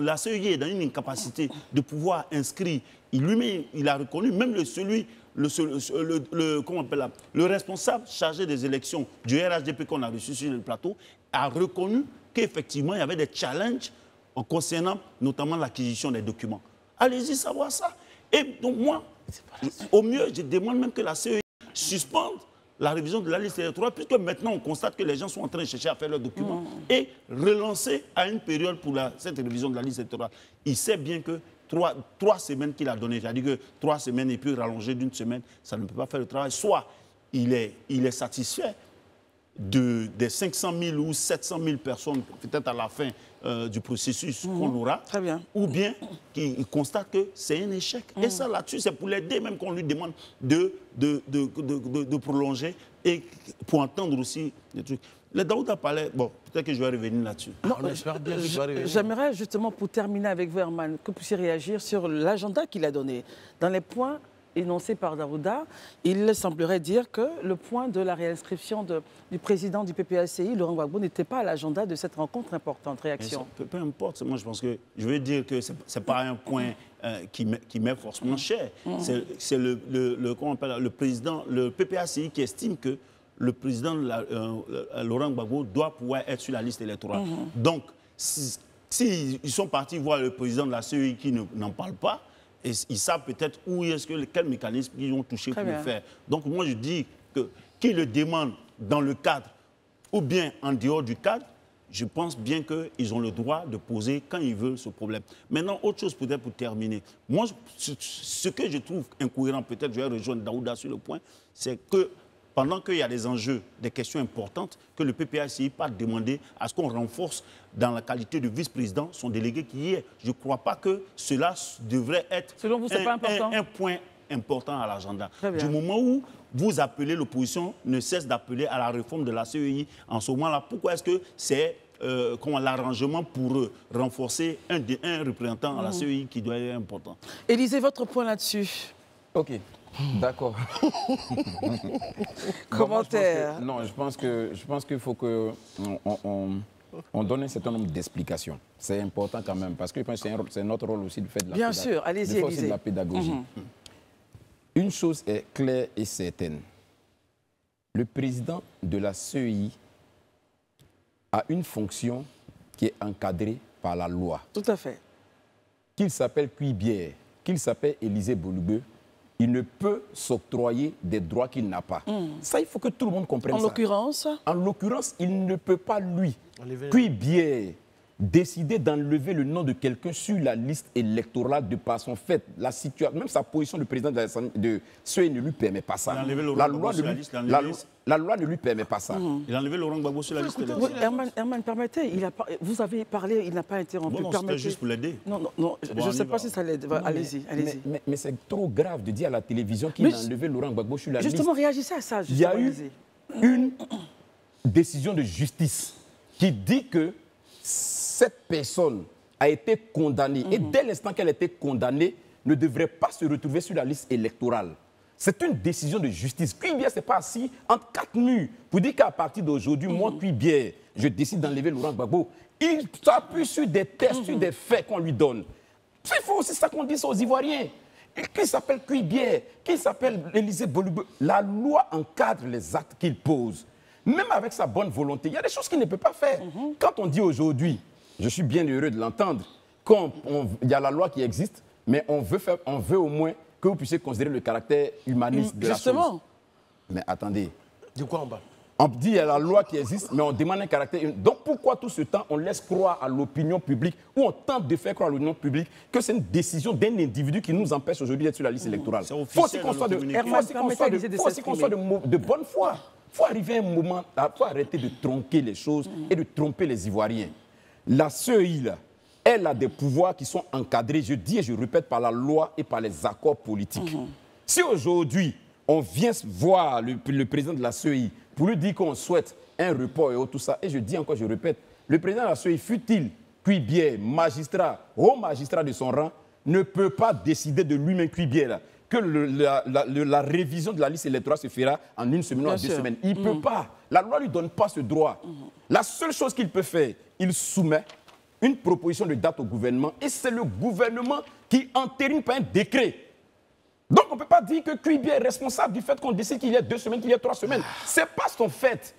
la CEI est dans une incapacité de pouvoir inscrire, il a reconnu, même celui comment on appelle là, le responsable chargé des élections du RHDP qu'on a reçu sur le plateau a reconnu qu'effectivement, il y avait des challenges concernant notamment l'acquisition des documents. Allez-y savoir ça. Et donc moi, au mieux, je demande même que la CEI suspende la révision de la liste électorale, puisque maintenant on constate que les gens sont en train de chercher à faire leurs documents et relancer à une période pour cette révision de la liste électorale. Il sait bien que 3 semaines qu'il a donné, c'est-à-dire que 3 semaines et puis rallonger d'une semaine, ça ne peut pas faire le travail. Soit il est satisfait des 500 000 ou 700 000 personnes, peut-être à la fin du processus qu'on aura, très bien, ou bien qu'il constate que c'est un échec. Et ça, là-dessus, c'est pour l'aider, même qu'on lui demande de prolonger et pour entendre aussi des trucs. Le Daouda parlait, bon, peut-être que je vais revenir là-dessus. J'aimerais justement, pour terminer avec vous, Herman, que vous puissiez réagir sur l'agenda qu'il a donné. Dans les points énoncé par Daouda, il semblerait dire que le point de la réinscription du président du PPACI, Laurent Gbagbo, n'était pas à l'agenda de cette rencontre importante. Réaction. Peu importe, moi je pense que, je veux dire que ce n'est pas un point qui m'est forcément cher. C'est le président, le PPACI qui estime que le président Laurent Gbagbo doit pouvoir être sur la liste électorale. Donc, s'ils sont partis voir le président de la CEI qui n'en parle pas, et ils savent peut-être quel mécanisme ils ont touché pour le faire. Donc moi je dis que qu'ils le demandent dans le cadre ou bien en dehors du cadre, je pense bien qu'ils ont le droit de poser quand ils veulent ce problème. Maintenant, autre chose peut-être pour terminer. Moi, ce que je trouve incohérent, peut-être je vais rejoindre Daouda sur le point, c'est que pendant qu'il y a des enjeux, des questions importantes, que le PPACI pas demander à ce qu'on renforce dans la qualité de vice-président son délégué qui y est. Je ne crois pas que cela devrait être selon vous, c'est pas important. Un point important à l'agenda. Du moment où vous appelez, l'opposition ne cesse d'appeler à la réforme de la CEI en ce moment-là, pourquoi est-ce que c'est l'arrangement pour renforcer un représentant à la CEI qui doit être important? Élisée, votre point là-dessus? OK. D'accord. Commentaire. Je pense qu'il faut qu'on donne un certain nombre d'explications. C'est important quand même, parce que je pense que c'est notre rôle aussi de faire de la pédagogie. Bien sûr, allez-y, Élisée. De la pédagogie. Une chose est claire et certaine. Le président de la CEI a une fonction qui est encadrée par la loi. Tout à fait. Qu'il s'appelle Cuibière, qu'il s'appelle Élisée Boloubeu, il ne peut s'octroyer des droits qu'il n'a pas. Ça, il faut que tout le monde comprenne ça. En l'occurrence, il ne peut pas, lui, Cuibière, décider d'enlever le nom de quelqu'un sur la liste électorale de par son fait. La situation, même sa position de président de CEI ne lui permet pas ça. La loi ne lui permet pas ça. Il a enlevé Laurent Gbagbo sur la liste électorale. Herman, permettez, vous avez parlé, il n'a pas interrompu. C'était juste pour l'aider. Non, je ne sais pas si ça l'aide. Allez-y. Mais c'est trop grave de dire à la télévision qu'il a enlevé Laurent Gbagbo sur la liste. Justement, réagissez à ça. Il y a eu une décision de justice qui dit que cette personne a été condamnée et dès l'instant qu'elle a été condamnée, ne devrait pas se retrouver sur la liste électorale. C'est une décision de justice. Cuibière s'est pas assis entre 4 murs pour dire qu'à partir d'aujourd'hui, moi, Cuibière, je décide d'enlever Laurent Gbagbo. Il s'appuie sur des tests, sur des faits qu'on lui donne. C'est faux, c'est ça qu'on dit aux Ivoiriens. Qui s'appelle Cuibière, qui s'appelle Élisée Boloubeu. La loi encadre les actes qu'il pose. Même avec sa bonne volonté, il y a des choses qu'il ne peut pas faire. Quand on dit aujourd'hui, je suis bien heureux de l'entendre, qu'il y a la loi qui existe, mais on veut au moins que vous puissiez considérer le caractère humaniste de la chose. Mais attendez. De quoi on parle? On dit qu'il y a la loi qui existe, mais on demande un caractère humaniste. Donc pourquoi tout ce temps on laisse croire à l'opinion publique, ou on tente de faire croire à l'opinion publique que c'est une décision d'un individu qui nous empêche aujourd'hui d'être sur la liste électorale? Il faut aussi qu'on soit de bonne foi. Il faut arriver à un moment, il faut arrêter de tronquer les choses et de tromper les Ivoiriens. La CEI, là, elle a des pouvoirs qui sont encadrés, je dis et je répète, par la loi et par les accords politiques. Si aujourd'hui, on vient voir le président de la CEI pour lui dire qu'on souhaite un report et tout ça, et je dis encore, je répète, le président de la CEI, fut-il Cuibière, magistrat, haut magistrat de son rang, ne peut pas décider de lui-même Cuibière, là, que la révision de la liste électorale se fera en 1 semaine ou en 2 semaines. Il ne peut pas. La loi ne lui donne pas ce droit. La seule chose qu'il peut faire, il soumet une proposition de date au gouvernement et c'est le gouvernement qui entérine par un décret. Donc on ne peut pas dire que Cuibia est responsable du fait qu'on décide qu'il y a 2 semaines, qu'il y a 3 semaines. Ce n'est pas son fait.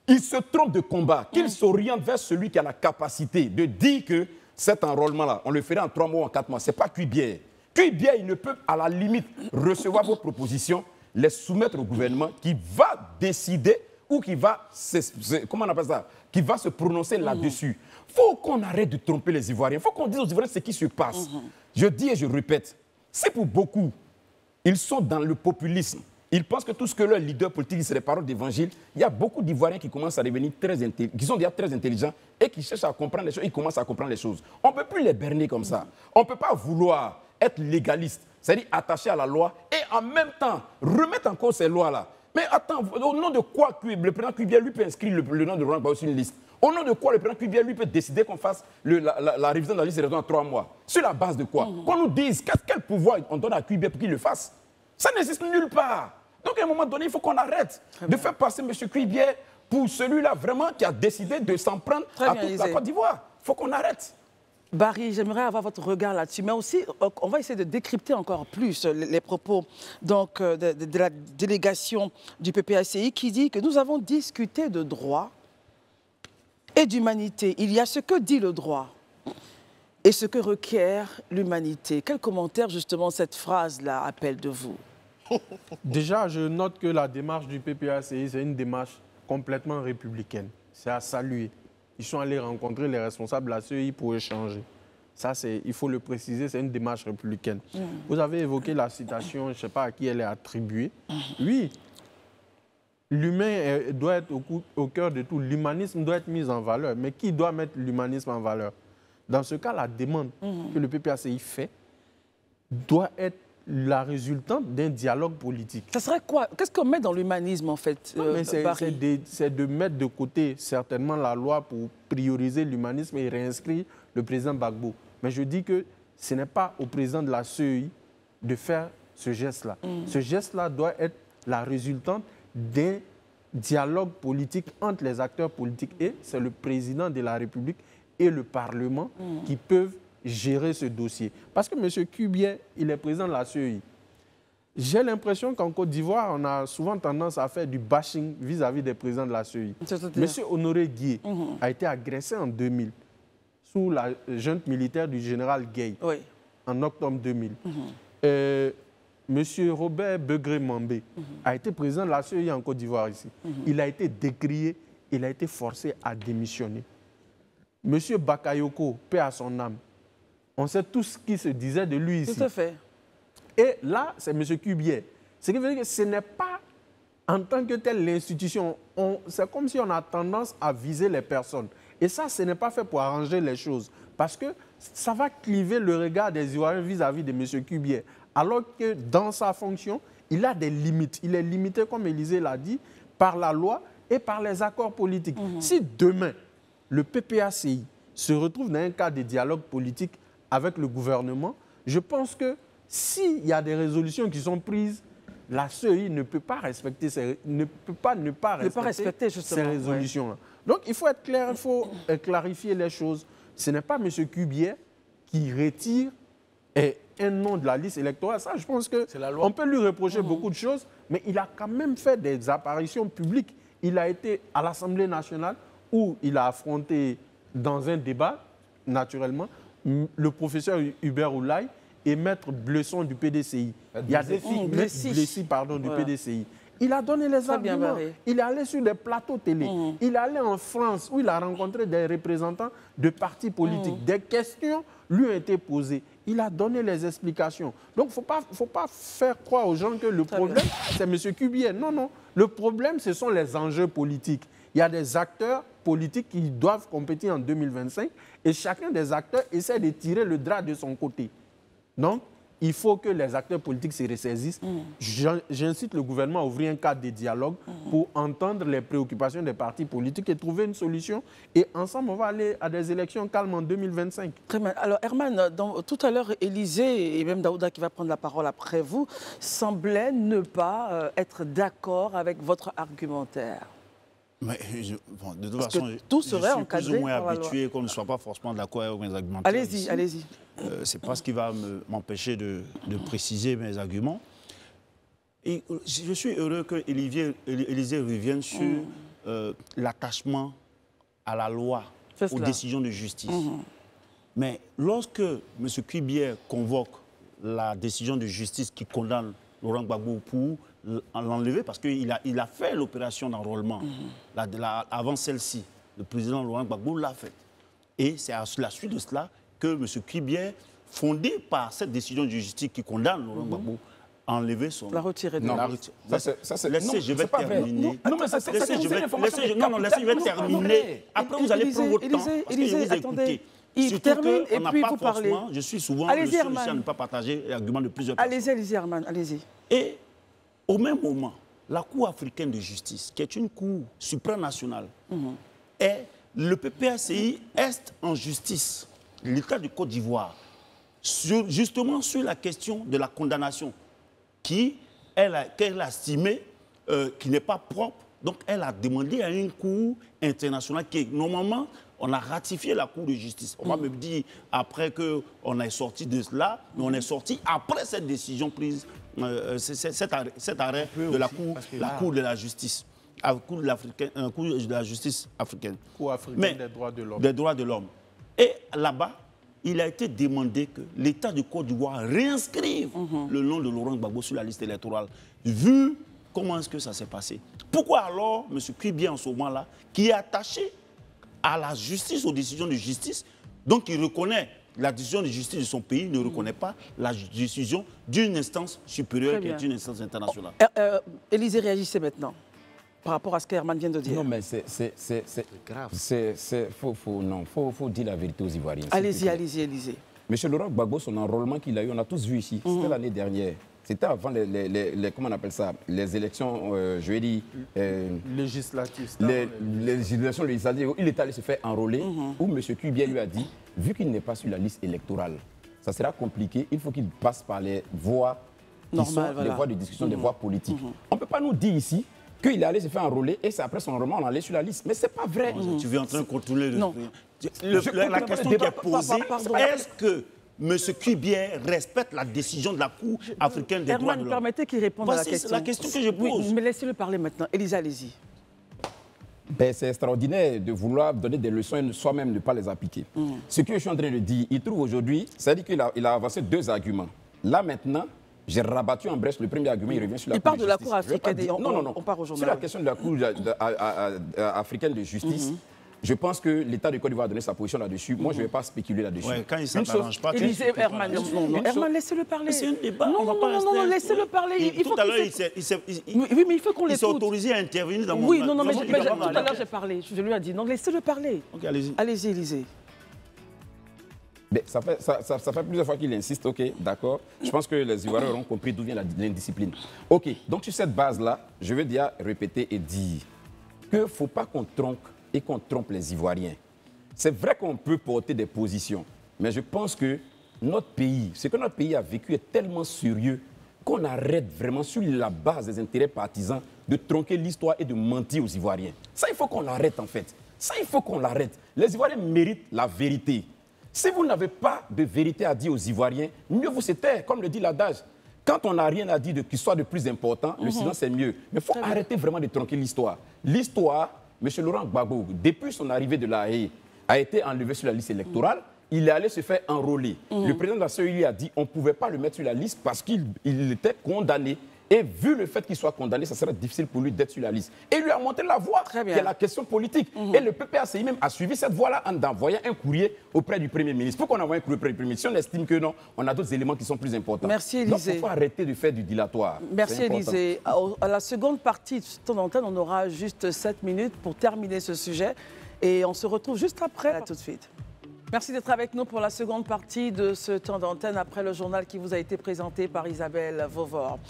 Il se trompe de combat, qu'il s'oriente vers celui qui a la capacité de dire que cet enrôlement-là, on le ferait en 3 mois ou en 4 mois. Ce n'est pas Cuibia. Cuibia, il ne peut à la limite recevoir vos propositions, les soumettre au gouvernement qui va décider ou qui va, comment on appelle ça, qui va se prononcer là-dessus. Il faut qu'on arrête de tromper les Ivoiriens. Il faut qu'on dise aux Ivoiriens ce qui se passe. Je dis et je répète, c'est pour beaucoup. Ils sont dans le populisme. Ils pensent que tout ce que leur leader politique, c'est les paroles d'évangile. Il y a beaucoup d'Ivoiriens qui commencent à devenir qui sont déjà très intelligents et qui cherchent à comprendre les choses. Ils commencent à comprendre les choses. On ne peut plus les berner comme ça. On ne peut pas vouloir être légaliste, c'est-à-dire attaché à la loi et en même temps remettre en cause ces lois-là. Mais attends, au nom de quoi le président Cuibia, lui, peut inscrire le nom de Laurent Gbagbo sur une liste? Au nom de quoi le président Cuibia, lui, peut décider qu'on fasse la révision de la liste des raisons en 3 mois? Sur la base de quoi? Qu'on nous dise quel pouvoir on donne à Cuibia pour qu'il le fasse? Ça n'existe nulle part. Donc, à un moment donné, il faut qu'on arrête de faire passer M. Cuibia pour celui-là vraiment qui a décidé de s'en prendre à toute la Côte d'Ivoire. Il faut qu'on arrête. Barry, j'aimerais avoir votre regard là-dessus, mais aussi, on va essayer de décrypter encore plus les propos donc, de la délégation du PPACI qui dit que nous avons discuté de droit et d'humanité. Il y a ce que dit le droit et ce que requiert l'humanité. Quel commentaire, justement, cette phrase-là appelle de vous? Déjà, je note que la démarche du PPACI, c'est une démarche complètement républicaine. C'est à saluer. Ils sont allés rencontrer les responsables de la CEI pour échanger. Ça, il faut le préciser, c'est une démarche républicaine. Vous avez évoqué la citation, je ne sais pas à qui elle est attribuée. Oui, l'humain doit être au cœur de tout. L'humanisme doit être mis en valeur. Mais qui doit mettre l'humanisme en valeur? Dans ce cas, la demande que le PPACI fait doit être la résultante d'un dialogue politique. Ça serait quoi? Qu'est-ce qu'on met dans l'humanisme, en fait? C'est de mettre de côté certainement la loi pour prioriser l'humanisme et réinscrire le président Gbagbo. Mais je dis que ce n'est pas au président de la CEI de faire ce geste-là. Ce geste-là doit être la résultante d'un dialogue politique entre les acteurs politiques et c'est le président de la République et le Parlement qui peuvent gérer ce dossier. Parce que M. Cuibia, il est président de la CEI. J'ai l'impression qu'en Côte d'Ivoire, on a souvent tendance à faire du bashing vis-à-vis des présidents de la CEI. M. Honoré Guié a été agressé en 2000 sous la junte militaire du général Gueye en octobre 2000. M. Robert Begré-Mambé a été président de la CEI en Côte d'Ivoire ici. Il a été décrié, il a été forcé à démissionner. M. Bakayoko, paix à son âme, on sait tout ce qui se disait de lui ici. Tout à fait. Et là, c'est M. Cuibia. Ce qui veut dire que ce n'est pas en tant que telle l'institution. C'est comme si on a tendance à viser les personnes. Et ça, ce n'est pas fait pour arranger les choses. Parce que ça va cliver le regard des Ivoiriens vis-à-vis de M. Cuibia. Alors que dans sa fonction, il a des limites. Il est limité, comme Élisée l'a dit, par la loi et par les accords politiques. Si demain, le PPACI se retrouve dans un cadre de dialogue politique avec le gouvernement, je pense que s'il y a des résolutions qui sont prises, la CEI ne peut pas respecter ces résolutions-là. Donc il faut être clair, il faut clarifier les choses. Ce n'est pas M. Cuibia qui retire un nom de la liste électorale. Ça, je pense qu'on peut lui reprocher beaucoup de choses, mais il a quand même fait des apparitions publiques. Il a été à l'Assemblée nationale où il a affronté dans un débat, naturellement, le professeur Hubert Oulaye et Maître Blesson du PDCI. Il y a des filles, Blessy, pardon, du PDCI. Il a donné les arguments. Il est allé sur des plateaux télé. Il est allé en France où il a rencontré des représentants de partis politiques. Des questions lui ont été posées. Il a donné les explications. Donc, il ne faut pas faire croire aux gens que le problème, c'est M. Cuibia. Non, non. Le problème, ce sont les enjeux politiques. Il y a des acteurs politiques qui doivent compétir en 2025 et chacun des acteurs essaie de tirer le drap de son côté. Donc, il faut que les acteurs politiques se ressaisissent. J'incite le gouvernement à ouvrir un cadre de dialogue pour entendre les préoccupations des partis politiques et trouver une solution. Et ensemble, on va aller à des élections calmes en 2025. Très bien. Alors, Herman, tout à l'heure, Élisée et même Daouda qui va prendre la parole après vous, semblaient ne pas être d'accord avec votre argumentaire. Mais de toute façon, tout serait je suis plus ou moins par la habitué qu'on ne soit pas forcément d'accord avec mes argumentaires. Allez-y, allez-y. C'est pas ce qui va m'empêcher de préciser mes arguments. Et je suis heureux que Élysée revienne sur l'attachement à la loi, aux décisions de justice. Mais lorsque M. Kuibier convoque la décision de justice qui condamne Laurent Gbagbo pour l'enlever, parce qu'il a fait l'opération d'enrôlement avant celle-ci, le président Laurent Gbagbo l'a faite. Et c'est à la suite de cela que M. Kuibier, fondé par cette décision de justice qui condamne Laurent Gbagbo, a enlevé son... La retirer de non, laissez, je vais terminer. Non, mais ça, laissez, je vais terminer. Après, vous allez prendre votre temps, parce que je vous ai écouté. Il termine et puis vous parlez. Je suis souvent le seul à ne pas partager l'argument de plusieurs personnes. Allez-y, Herman, allez-y. Et au même moment, la Cour africaine de justice, qui est une cour supranationale, et le PPACI est en justice, l'État de Côte d'Ivoire, justement sur la question de la condamnation, qu'elle a estimée qui n'est pas propre. Donc elle a demandé à une cour internationale qui est normalement... On a ratifié la Cour de justice. On va me dire après qu'on est sorti de cela, mais on est sorti après cette décision prise, cet arrêt de la Cour de la justice. Cour de la justice africaine. Cour africaine des droits de l'homme. Des droits de l'homme. Et là-bas, il a été demandé que l'État de Côte d'Ivoire réinscrive le nom de Laurent Gbagbo sur la liste électorale, vu comment est-ce que ça s'est passé. Pourquoi alors M. Kuibier en ce moment-là, qui est attaché à la justice, aux décisions de justice, donc il reconnaît la décision de justice de son pays, ne reconnaît pas la décision d'une instance supérieure qui est une instance internationale. Élysée, réagissez maintenant par rapport à ce qu'Herman vient de dire. Non, mais c'est grave. Faut dire la vérité aux Ivoiriens. Allez-y, Élysée. Monsieur Laurent Gbagbo, son enrôlement qu'il a eu, on a tous vu ici. C'était l'année dernière. C'était avant comment on appelle ça, les élections, je vais dire... législatives. Les élections législatives, il est allé se faire enrôler, où M. Kuibier lui a dit, vu qu'il n'est pas sur la liste électorale, ça sera compliqué, il faut qu'il passe par les voies normales, les voies de discussion, les voies politiques. On ne peut pas nous dire ici qu'il est allé se faire enrôler et c'est après son enrôlement on allait sur la liste. Mais ce n'est pas vrai. Tu es en train de contrôler la question qui est posée, est-ce que M. Kuibier respecte la décision de la Cour africaine des droits de l'homme? Permettez qu'il réponde à la question. C'est la question que je pose. Oui, mais laissez-le parler maintenant. Élysée, allez-y. Ben, c'est extraordinaire de vouloir donner des leçons et soi-même ne pas les appliquer. Ce que je suis en train de dire, il trouve aujourd'hui, c'est-à-dire qu'il a avancé deux arguments. Là maintenant, j'ai rabattu en brèche le premier argument, il revient sur la Cour de justice. Il parle de la Cour africaine et on part au journal. Sur la question de la Cour africaine de justice, je pense que l'État de Côte d'Ivoire a donné sa position là-dessus. Moi, je ne vais pas spéculer là-dessus. Ouais, quand il ne s'arrange pas... Herman, Herman, laissez-le parler. C'est un débat, non, on va pas rester... Non, laissez-le parler. Tout à l'heure, oui, mais il faut qu'on l'écoute. Il s'est autorisé à intervenir dans mon... Oui, non, mais tout à l'heure, j'ai parlé. Je lui ai dit, non, laissez-le parler. Ok, allez-y. Allez-y, Élysée. Ça fait plusieurs fois qu'il insiste, ok, d'accord. Je pense que les Ivoiriens auront compris d'où vient l'indiscipline. Ok, donc sur cette base-là, je veux déjà répéter et dire qu'il ne faut pas qu'on tronque et qu'on trompe les Ivoiriens. C'est vrai qu'on peut porter des positions, mais je pense que notre pays, ce que notre pays a vécu est tellement sérieux qu'on arrête vraiment sur la base des intérêts partisans de tronquer l'histoire et de mentir aux Ivoiriens. Ça, il faut qu'on l'arrête en fait. Ça, il faut qu'on l'arrête. Les Ivoiriens méritent la vérité. Si vous n'avez pas de vérité à dire aux Ivoiriens, mieux vous se taire, comme le dit l'adage. Quand on n'a rien à dire qui soit de plus important, le silence est mieux. Mais il faut arrêter vraiment de tronquer l'histoire. L'histoire, M. Laurent Gbagbo, depuis son arrivée de la Haye, a été enlevé sur la liste électorale. Il est allé se faire enrôler. Le président de la CEI a dit qu'on ne pouvait pas le mettre sur la liste parce qu'il était condamné. Et vu le fait qu'il soit condamné, ça serait difficile pour lui d'être sur la liste. Et il lui a montré la voie, qui est la question politique. Et le PPACI même a suivi cette voie-là en envoyant un courrier auprès du Premier ministre. Pourquoi on envoie un courrier auprès du Premier ministre? Si on estime que non, on a d'autres éléments qui sont plus importants. Merci, Élysée. Donc, il faut arrêter de faire du dilatoire. Merci, Élysée. À la seconde partie de ton antenne, on aura juste 7 minutes pour terminer ce sujet. Et on se retrouve juste après. À tout de suite. Merci d'être avec nous pour la seconde partie de ce temps d'antenne après le journal qui vous a été présenté par Isabelle Vauvor.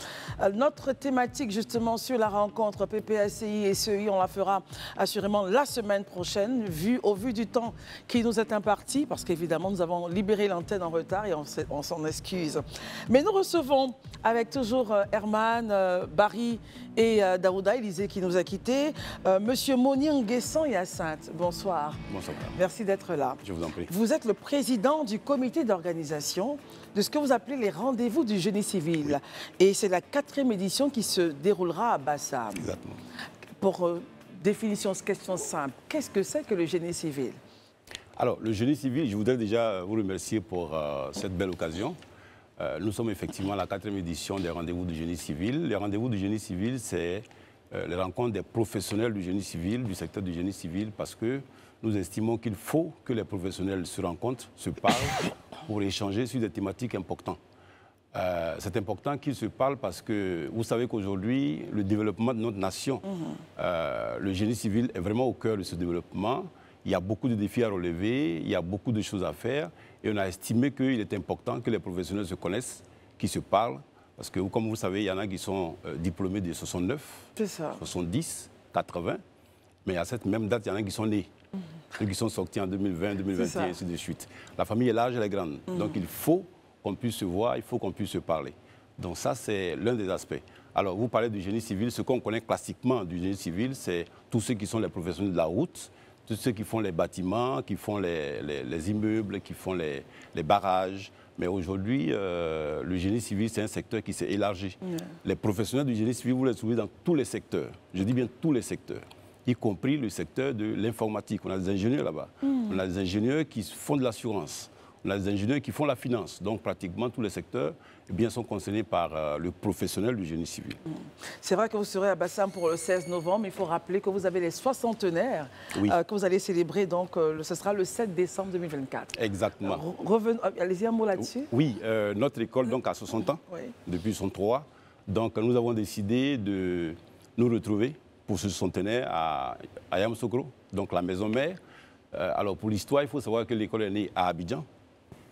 Notre thématique justement sur la rencontre PPACI et CEI, on la fera assurément la semaine prochaine, au vu du temps qui nous est imparti, parce qu'évidemment nous avons libéré l'antenne en retard et on s'en excuse. Mais nous recevons avec toujours Herman, Barry et Daouda, Élysée qui nous a quittés, Monsieur Moni Nguessan Hyacinthe. Bonsoir. Bonsoir. Merci d'être là. Je vous en prie. Vous êtes le président du comité d'organisation de ce que vous appelez les rendez-vous du génie civil. Et c'est la 4e édition qui se déroulera à Bassam. Exactement. Pour définition, question simple, qu'est-ce que c'est que le génie civil? Alors, le génie civil, je voudrais déjà vous remercier pour cette belle occasion. Nous sommes effectivement à la 4e édition des rendez-vous du génie civil. Les rendez-vous du génie civil, c'est les rencontres des professionnels du génie civil, du secteur du génie civil, parce que nous estimons qu'il faut que les professionnels se rencontrent, se parlent, pour échanger sur des thématiques importantes. C'est important qu'ils se parlent parce que vous savez qu'aujourd'hui, le développement de notre nation, le génie civil est vraiment au cœur de ce développement. Il y a beaucoup de défis à relever, il y a beaucoup de choses à faire. Et on a estimé qu'il est important que les professionnels se connaissent, qu'ils se parlent. Parce que, comme vous savez, il y en a qui sont diplômés de 69, 70, 80. Mais à cette même date, il y en a qui sont nés. Ceux qui sont sortis en 2020, 2021, et ainsi de suite. La famille est large, elle est grande. Donc il faut qu'on puisse se voir, il faut qu'on puisse se parler. Donc ça, c'est l'un des aspects. Alors, vous parlez du génie civil. Ce qu'on connaît classiquement du génie civil, c'est tous ceux qui sont les professionnels de la route, tous ceux qui font les bâtiments, qui font les immeubles, qui font les barrages. Mais aujourd'hui, le génie civil, c'est un secteur qui s'est élargi. Les professionnels du génie civil, vous les trouvez dans tous les secteurs. Je dis bien tous les secteurs, y compris le secteur de l'informatique. On a des ingénieurs là-bas. On a des ingénieurs qui font de l'assurance. On a des ingénieurs qui font la finance. Donc, pratiquement tous les secteurs sont concernés par le professionnel du génie civil. C'est vrai que vous serez à Bassam pour le 16 novembre. Il faut rappeler que vous avez les 60aires que vous allez célébrer. Donc, ce sera le 7 décembre 2024. Exactement. Allez-y, un mot là-dessus. Oui, notre école donc, a 60 ans, depuis son 3. Donc, nous avons décidé de nous retrouver pour ce centenaire à Yamoussoukro, donc la maison mère. Alors, pour l'histoire, il faut savoir que l'école est née à Abidjan.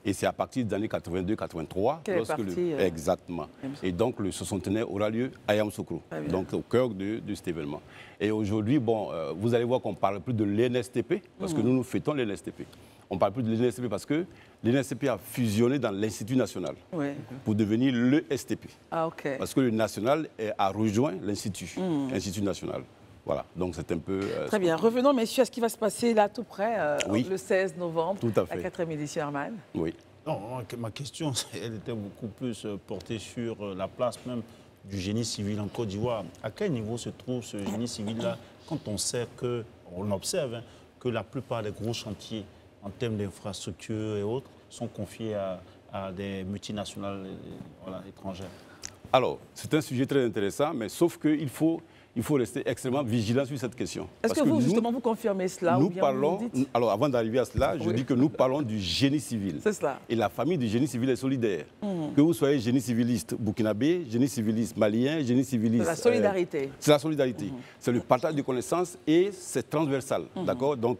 Et c'est à partir des années 82-83. Exactement. Et donc, le centenaire aura lieu à Yamoussoukro, donc au cœur de cet événement. Et aujourd'hui, bon, vous allez voir qu'on ne parle plus de l'ENSTP, parce que nous fêtons l'ENSTP. On ne parle plus de l'ENSTP parce que l'ENSTP a fusionné dans l'Institut national pour devenir l'ESTP. Parce que le national a rejoint l'Institut national. Voilà, donc c'est un peu... Très bien. Revenons, messieurs, à ce qui va se passer là tout près, le 16 novembre, tout à fait. La 4e édition Herman. Oui. Non, ma question, elle était beaucoup plus portée sur la place même du génie civil en Côte d'Ivoire. À quel niveau se trouve ce génie civil-là quand on sait que, on observe que la plupart des gros chantiers en termes d'infrastructures et autres sont confiés à des multinationales étrangères? Alors, c'est un sujet très intéressant, mais sauf qu'il faut rester extrêmement vigilant sur cette question. Est-ce que vous, justement, vous confirmez cela nous parlons, alors, avant d'arriver à cela, je dis que nous parlons du génie civil. C'est cela. Et la famille du génie civil est solidaire. Que vous soyez génie civiliste burkinabé, génie civiliste malien, génie civiliste... C'est la solidarité. C'est la solidarité. C'est le partage de connaissances et c'est transversal. D'accord? Donc,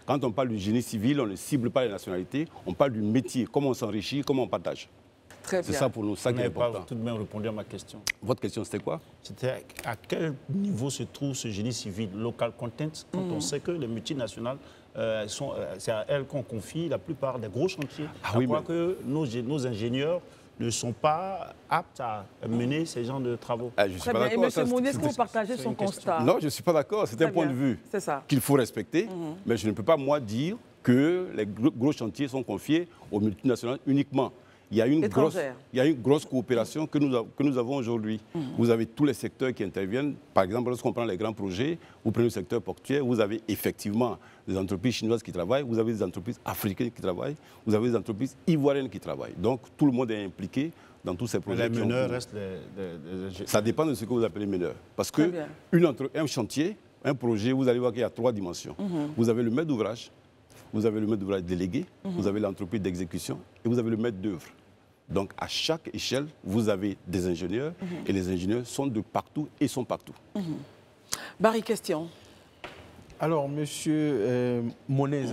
quand on parle du génie civil, on ne cible pas les nationalités, on parle du métier, comment on s'enrichit, comment on partage. C'est ça pour nous, ça qui est important. Vous n'avez pas tout de même répondu à ma question. Votre question, c'était quoi? C'était à quel niveau se trouve ce génie civil, local content, quand on sait que les multinationales, c'est à elles qu'on confie la plupart des gros chantiers. Je crois que nos ingénieurs ne sont pas aptes à mener ces genres de travaux. Je suis pas d'accord. Et M. Mounier, est-ce que vous partagez son constat? Non, je ne suis pas d'accord. C'est un point de vue qu'il faut respecter. Mais je ne peux pas, moi, dire que les gros chantiers sont confiés aux multinationales uniquement. Il y a une grosse coopération que nous avons aujourd'hui. Vous avez tous les secteurs qui interviennent. Par exemple, lorsqu'on prend les grands projets, vous prenez le secteur portuaire, vous avez effectivement des entreprises chinoises qui travaillent, vous avez des entreprises africaines qui travaillent, vous avez des entreprises ivoiriennes qui travaillent. Donc, tout le monde est impliqué dans tous ces projets. Les meneurs restent les... Ça dépend de ce que vous appelez meneurs. Parce qu'un chantier, un projet, vous allez voir qu'il y a 3 dimensions. Vous avez le maître d'ouvrage, vous avez le maître d'ouvrage délégué, vous avez l'entreprise d'exécution et vous avez le maître d'œuvre. Donc, à chaque échelle, vous avez des ingénieurs et les ingénieurs sont de partout et sont partout. Barry, question. Alors, monsieur Monet,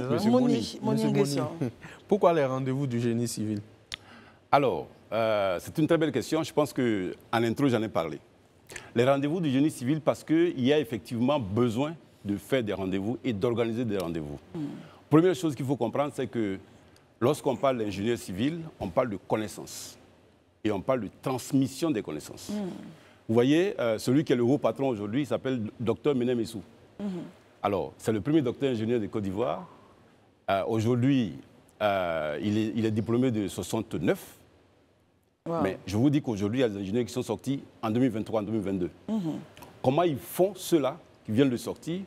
pourquoi les rendez-vous du génie civil? Alors, c'est une très belle question. Je pense qu'en intro, j'en ai parlé. Les rendez-vous du génie civil parce qu'il y a effectivement besoin de faire des rendez-vous et d'organiser des rendez-vous. Première chose qu'il faut comprendre, c'est que lorsqu'on parle d'ingénieur civil, on parle de connaissances et on parle de transmission des connaissances. Vous voyez, celui qui est le haut patron aujourd'hui, il s'appelle Dr Menem Issou. Alors, c'est le premier docteur ingénieur de Côte d'Ivoire. Aujourd'hui, il est diplômé de 69. Wow. Mais je vous dis qu'aujourd'hui, il y a des ingénieurs qui sont sortis en 2023, en 2022. Comment ils font ceux-là qui viennent de sortir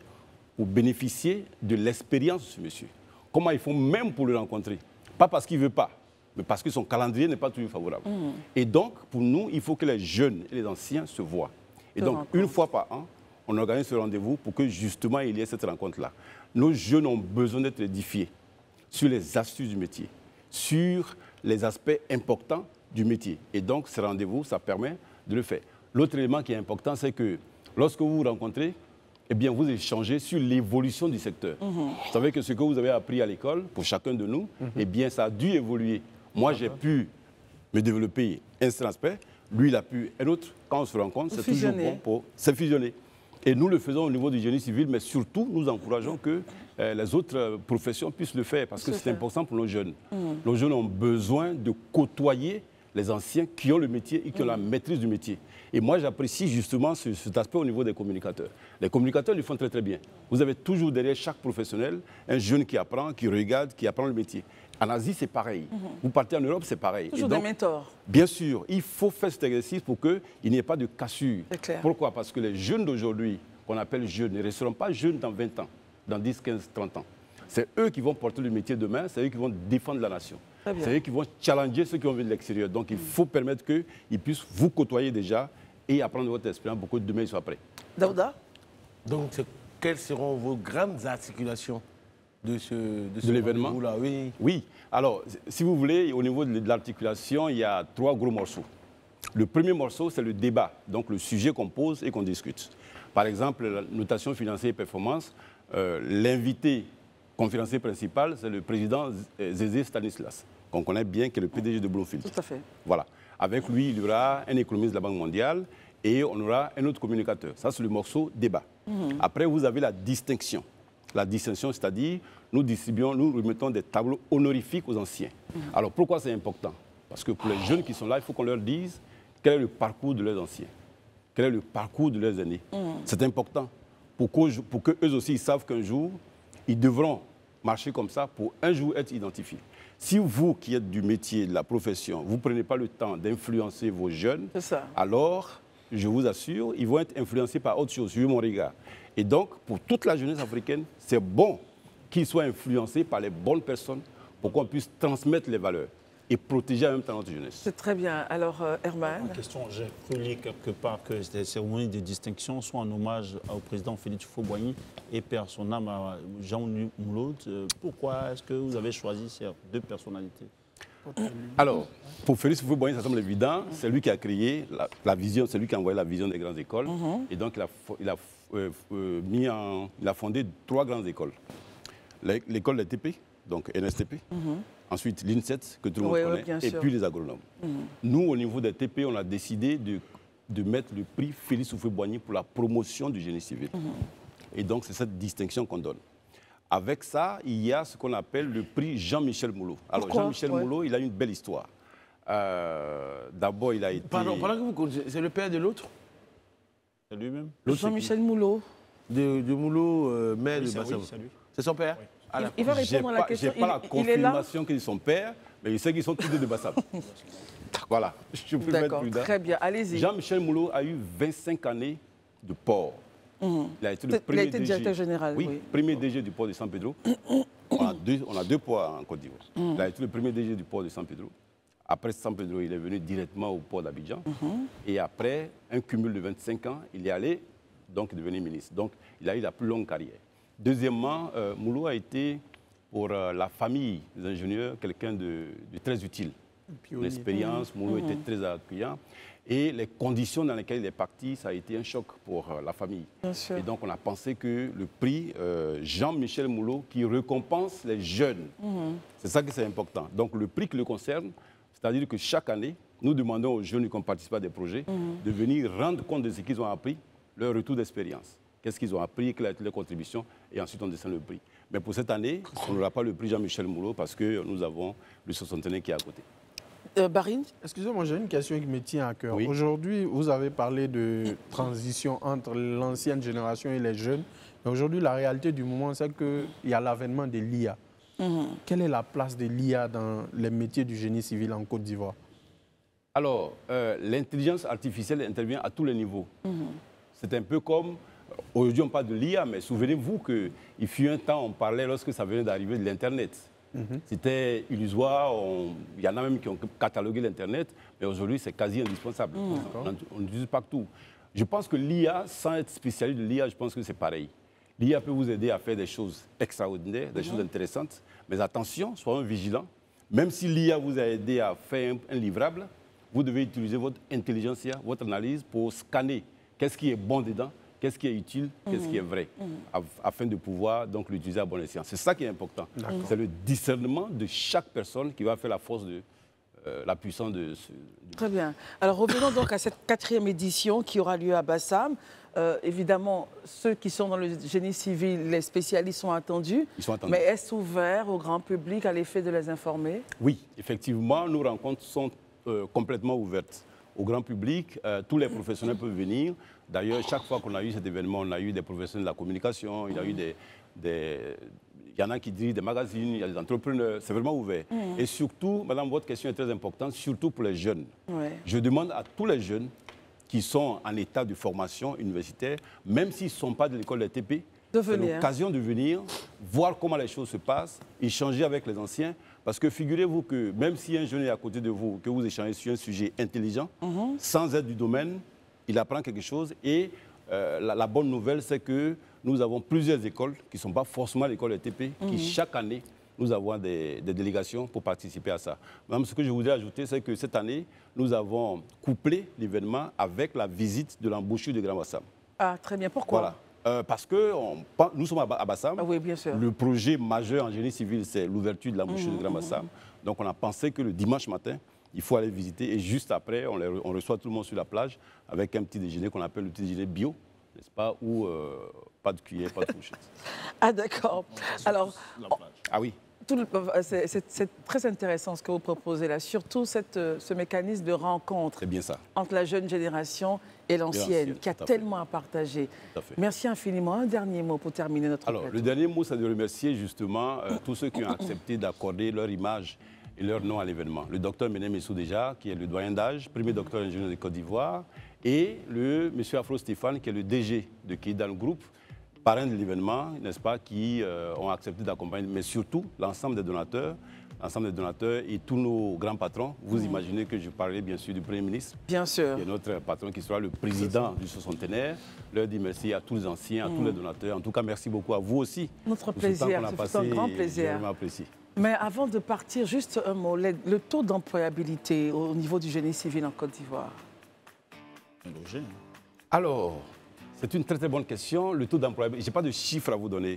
pour bénéficier de l'expérience de ce monsieur? Comment ils font même pour le rencontrer? Pas parce qu'il ne veut pas, mais parce que son calendrier n'est pas toujours favorable. Et donc, pour nous, il faut que les jeunes et les anciens se voient. Et donc, une fois par an, on organise ce rendez-vous pour que justement il y ait cette rencontre-là. Nos jeunes ont besoin d'être édifiés sur les astuces du métier, sur les aspects importants du métier. Et donc, ce rendez-vous, ça permet de le faire. L'autre élément qui est important, c'est que lorsque vous vous rencontrez, eh bien, vous échangez sur l'évolution du secteur. Vous savez que ce que vous avez appris à l'école, pour chacun de nous, eh bien, ça a dû évoluer. Moi, j'ai pu me développer un certain aspect, lui, il a pu un autre. Quand on se rencontre, c'est toujours bon pour se fusionner. Et nous le faisons au niveau du génie civil, mais surtout, nous encourageons que les autres professions puissent le faire, parce que c'est important pour nos jeunes. Nos jeunes ont besoin de côtoyer les anciens qui ont le métier et qui ont la maîtrise du métier. Et moi, j'apprécie justement cet aspect au niveau des communicateurs. Les communicateurs le font très, très bien. Vous avez toujours derrière chaque professionnel un jeune qui apprend, qui regarde, qui apprend le métier. En Asie, c'est pareil. Vous partez en Europe, c'est pareil. Toujours des mentors. Bien sûr, il faut faire cet exercice pour qu'il n'y ait pas de cassure. Pourquoi? Parce que les jeunes d'aujourd'hui, qu'on appelle jeunes, ne resteront pas jeunes dans 20 ans, dans 10, 15, 30 ans. C'est eux qui vont porter le métier demain, c'est eux qui vont défendre la nation. C'est eux qui vont challenger ceux qui ont venus de l'extérieur. Donc il faut permettre qu'ils puissent vous côtoyer déjà et apprendre votre expérience pour que demain ils soient prêts. Daouda? Donc quelles seront vos grandes articulations de l'événement? Oui. Alors, si vous voulez, au niveau de l'articulation, il y a 3 gros morceaux. Le premier morceau, c'est le débat, donc le sujet qu'on pose et qu'on discute. Par exemple, la notation financière et performance, l'invité conférencier principal, c'est le président Zézé Stanislas, qu'on connaît bien, qui est le PDG de Bloomfield. Tout à fait. Voilà. Avec lui, il y aura un économiste de la Banque mondiale et on aura un autre communicateur. Ça, c'est le morceau débat. Après, vous avez la distinction. La distinction, c'est-à-dire, nous remettons des tableaux honorifiques aux anciens. Alors, pourquoi c'est important? Parce que pour les jeunes qui sont là, il faut qu'on leur dise quel est le parcours de leurs anciens, quel est le parcours de leurs aînés. C'est important pour qu'eux aussi ils savent qu'un jour, ils devront marcher comme ça pour un jour être identifiés. Si vous qui êtes du métier, de la profession, vous ne prenez pas le temps d'influencer vos jeunes, alors, je vous assure, ils vont être influencés par autre chose, suivez mon regard. Et donc, pour toute la jeunesse africaine, c'est bon qu'ils soient influencés par les bonnes personnes pour qu'on puisse transmettre les valeurs et protéger en même temps notre jeunesse. C'est très bien. Alors, Herman? En question, j'ai cru lire quelque part que les cérémonies de distinction sont en hommage au président Félix Houphouët-Boigny et père son âme à Jean Moulot. Pourquoi est-ce que vous avez choisi ces 2 personnalités? Alors, pour Félix Houphouët-Boigny, ça semble évident. C'est lui qui a créé la vision, c'est lui qui a envoyé la vision des grandes écoles. Et donc, il a fondé 3 grandes écoles. L'école des TP, donc NSTP. Ensuite, l'INSET, que tout le monde connaît, et puis les agronomes. Nous, au niveau des TP, on a décidé de mettre le prix Félix Houphouët-Boigny pour la promotion du génie civil. Et donc, c'est cette distinction qu'on donne. Avec ça, il y a ce qu'on appelle le prix Jean-Michel Moulot. Alors, Jean-Michel Moulot, il a une belle histoire. D'abord, il a été... Pardon, pendant que vous connaissez, c'est le père de l'autre? C'est lui-même. Jean-Michel Moulot. De Moulot, maire de Bassabou. C'est son père? Oui. Il va répondre à la question. Je n'ai pas la confirmation qu'il est son père, mais je sais qu'ils sont tous 2 de Bassabou. Voilà. D'accord, très bien. Allez-y. Jean-Michel Moulot a eu 25 années de port. Il a été le premier directeur général. Oui, premier DG du port de San Pedro. On a 2 ports en Côte d'Ivoire. Il a été le premier DG du port de San Pedro. Après San Pedro, il est venu directement au port d'Abidjan. Et après un cumul de 25 ans, il est allé donc devenir ministre. Donc, il a eu la plus longue carrière. Deuxièmement, Moulot a été, pour la famille des ingénieurs, quelqu'un de très utile. L'expérience, Moulot était très accueillant. Et les conditions dans lesquelles il est parti, ça a été un choc pour la famille. Et donc, on a pensé que le prix Jean-Michel Moulot, qui récompense les jeunes, c'est ça que c'est important. Donc, le prix qui le concerne, c'est-à-dire que chaque année, nous demandons aux jeunes qui ont participé à des projets de venir rendre compte de ce qu'ils ont appris, leur retour d'expérience. Qu'est-ce qu'ils ont appris, quelle a été leur contribution, et ensuite on descend le prix. Mais pour cette année, on n'aura pas le prix Jean-Michel Moulot parce que nous avons le 60e qui est à côté. Barine? Excusez-moi, j'ai une question qui me tient à cœur. Oui. Aujourd'hui, vous avez parlé de transition entre l'ancienne génération et les jeunes. Mais aujourd'hui, la réalité du moment, c'est qu'il y a l'avènement de l'IA. Quelle est la place de l'IA dans les métiers du génie civil en Côte d'Ivoire? Alors, l'intelligence artificielle intervient à tous les niveaux. C'est un peu comme, aujourd'hui on parle de l'IA, mais souvenez-vous qu'il fut un temps, on parlait lorsque ça venait d'arriver de l'Internet. C'était illusoire, il y en a même qui ont catalogué l'Internet, mais aujourd'hui c'est quasi indispensable. On n'utilise pas tout. Je pense que l'IA, sans être spécialiste de l'IA, je pense que c'est pareil. L'IA peut vous aider à faire des choses extraordinaires, des choses intéressantes, mais attention, soyons vigilants. Même si l'IA vous a aidé à faire un livrable, vous devez utiliser votre intelligence, votre analyse pour scanner qu'est-ce qui est bon dedans, qu'est-ce qui est utile, qu'est-ce qui est vrai, afin de pouvoir donc l'utiliser à bon escient. C'est ça qui est important. C'est le discernement de chaque personne qui va faire la force de la puissance de ce... Très bien. Alors revenons donc à cette 4e édition qui aura lieu à Bassam. Évidemment, ceux qui sont dans le génie civil, les spécialistes sont attendus. Ils sont attendus. Mais est-ce ouvert au grand public à l'effet de les informer? Oui, effectivement, nos rencontres sont complètement ouvertes au grand public. Tous les professionnels peuvent venir. D'ailleurs, chaque fois qu'on a eu cet événement, on a eu des professionnels de la communication, il y a eu il y en a qui dirigent des magazines, il y a des entrepreneurs, c'est vraiment ouvert. Et surtout, madame, votre question est très importante, surtout pour les jeunes. Je demande à tous les jeunes qui sont en état de formation universitaire, même s'ils ne sont pas de l'école des TP, c'est l'occasion de venir, voir comment les choses se passent, échanger avec les anciens. Parce que figurez-vous que même si un jeune est à côté de vous, que vous échangez sur un sujet intelligent, sans être du domaine, il apprend quelque chose. Et la bonne nouvelle, c'est que nous avons plusieurs écoles qui ne sont pas forcément l'école ETP, qui chaque année, nous avons des délégations pour participer à ça. Même ce que je voudrais ajouter, c'est que cette année, nous avons couplé l'événement avec la visite de l'embouchure de Grand Bassam. Ah, très bien. Pourquoi? Voilà. Parce que nous sommes à Bassam. Oui, bien sûr. Le projet majeur en génie civil, c'est l'ouverture de l'embouchure de Grand Bassam. Donc on a pensé que le dimanche matin, il faut aller visiter. Et juste après, on reçoit tout le monde sur la plage avec un petit déjeuner qu'on appelle le petit déjeuner bio, n'est-ce pas, où pas de cuillère, pas de fourchette. Ah d'accord. Alors, ah oui. C'est très intéressant ce que vous proposez là, surtout ce mécanisme de rencontre entre la jeune génération et l'ancienne, qui a tellement à partager. Merci infiniment. Un dernier mot pour terminer notre plateau. Le dernier mot, c'est de remercier justement tous ceux qui ont accepté d'accorder leur image et leur nom à l'événement. Le docteur Menem Messou déjà, qui est le doyen d'âge, premier docteur ingénieur de Côte d'Ivoire, et le monsieur Afro Stéphane, qui est le DG de Keidan Group, parrain de l'événement, n'est-ce pas, qui ont accepté d'accompagner, mais surtout l'ensemble des donateurs et tous nos grands patrons. Vous imaginez que je parlais bien sûr du Premier ministre, bien sûr, qui est notre patron, qui sera le président du 60e. Leur dire merci à tous les anciens, à tous les donateurs. En tout cas, merci beaucoup à vous aussi. Notre plaisir, c'est un grand plaisir. J'ai vraiment apprécié. Mais avant de partir, juste un mot, le taux d'employabilité au niveau du génie civil en Côte d'Ivoire. Alors, c'est une très très bonne question. Le taux d'employabilité, je n'ai pas de chiffres à vous donner.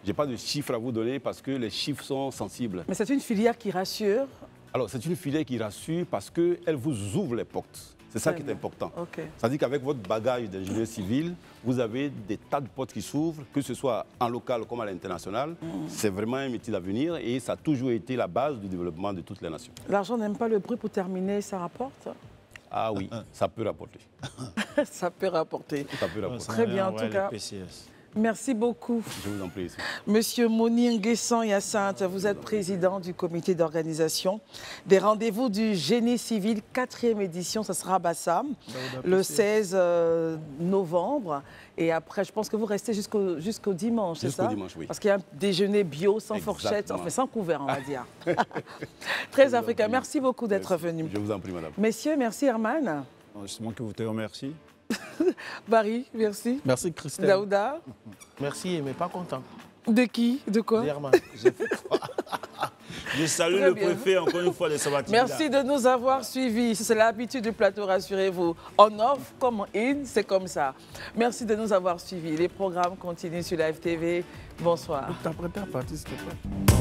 Je n'ai pas de chiffres à vous donner parce que les chiffres sont sensibles. Mais c'est une filière qui rassure? Alors, c'est une filière qui rassure parce qu'elle vous ouvre les portes. C'est ça qui est important. C'est-à-dire qu'avec votre bagage d'ingénieur civil, vous avez des tas de portes qui s'ouvrent, que ce soit en local comme à l'international. C'est vraiment un métier d'avenir et ça a toujours été la base du développement de toutes les nations. L'argent n'aime pas le bruit. Pour terminer, ça rapporte? Ah oui, ça peut rapporter. Ça peut rapporter. Ça peut rapporter. Très bien, en tout cas. Merci beaucoup. Je vous en prie. Monsieur Moni Nguessan Hyacinthe, vous êtes président du comité d'organisation des rendez-vous du génie civil 4e édition. Ça sera à Bassam le 16 novembre. Et après, je pense que vous restez jusqu'au dimanche, c'est ça? Jusqu'au dimanche, oui. Parce qu'il y a un déjeuner bio, sans fourchette, enfin sans couvert, on va dire. Très africain. Merci beaucoup d'être venu. Je vous en prie, madame. Messieurs, merci Herman. C'est moi qui vous te remercie. Barry, merci. Merci Christelle. Daouda. Merci, mais pas content. De qui? De quoi? D'Herman. Je salue le préfet encore une fois de Sabatini. Merci de nous avoir suivis. C'est l'habitude du plateau, rassurez-vous. On off comme on in, c'est comme ça. Merci de nous avoir suivis. Les programmes continuent sur la FTV. Bonsoir. T'apprêtes à partir, s'il te plaît.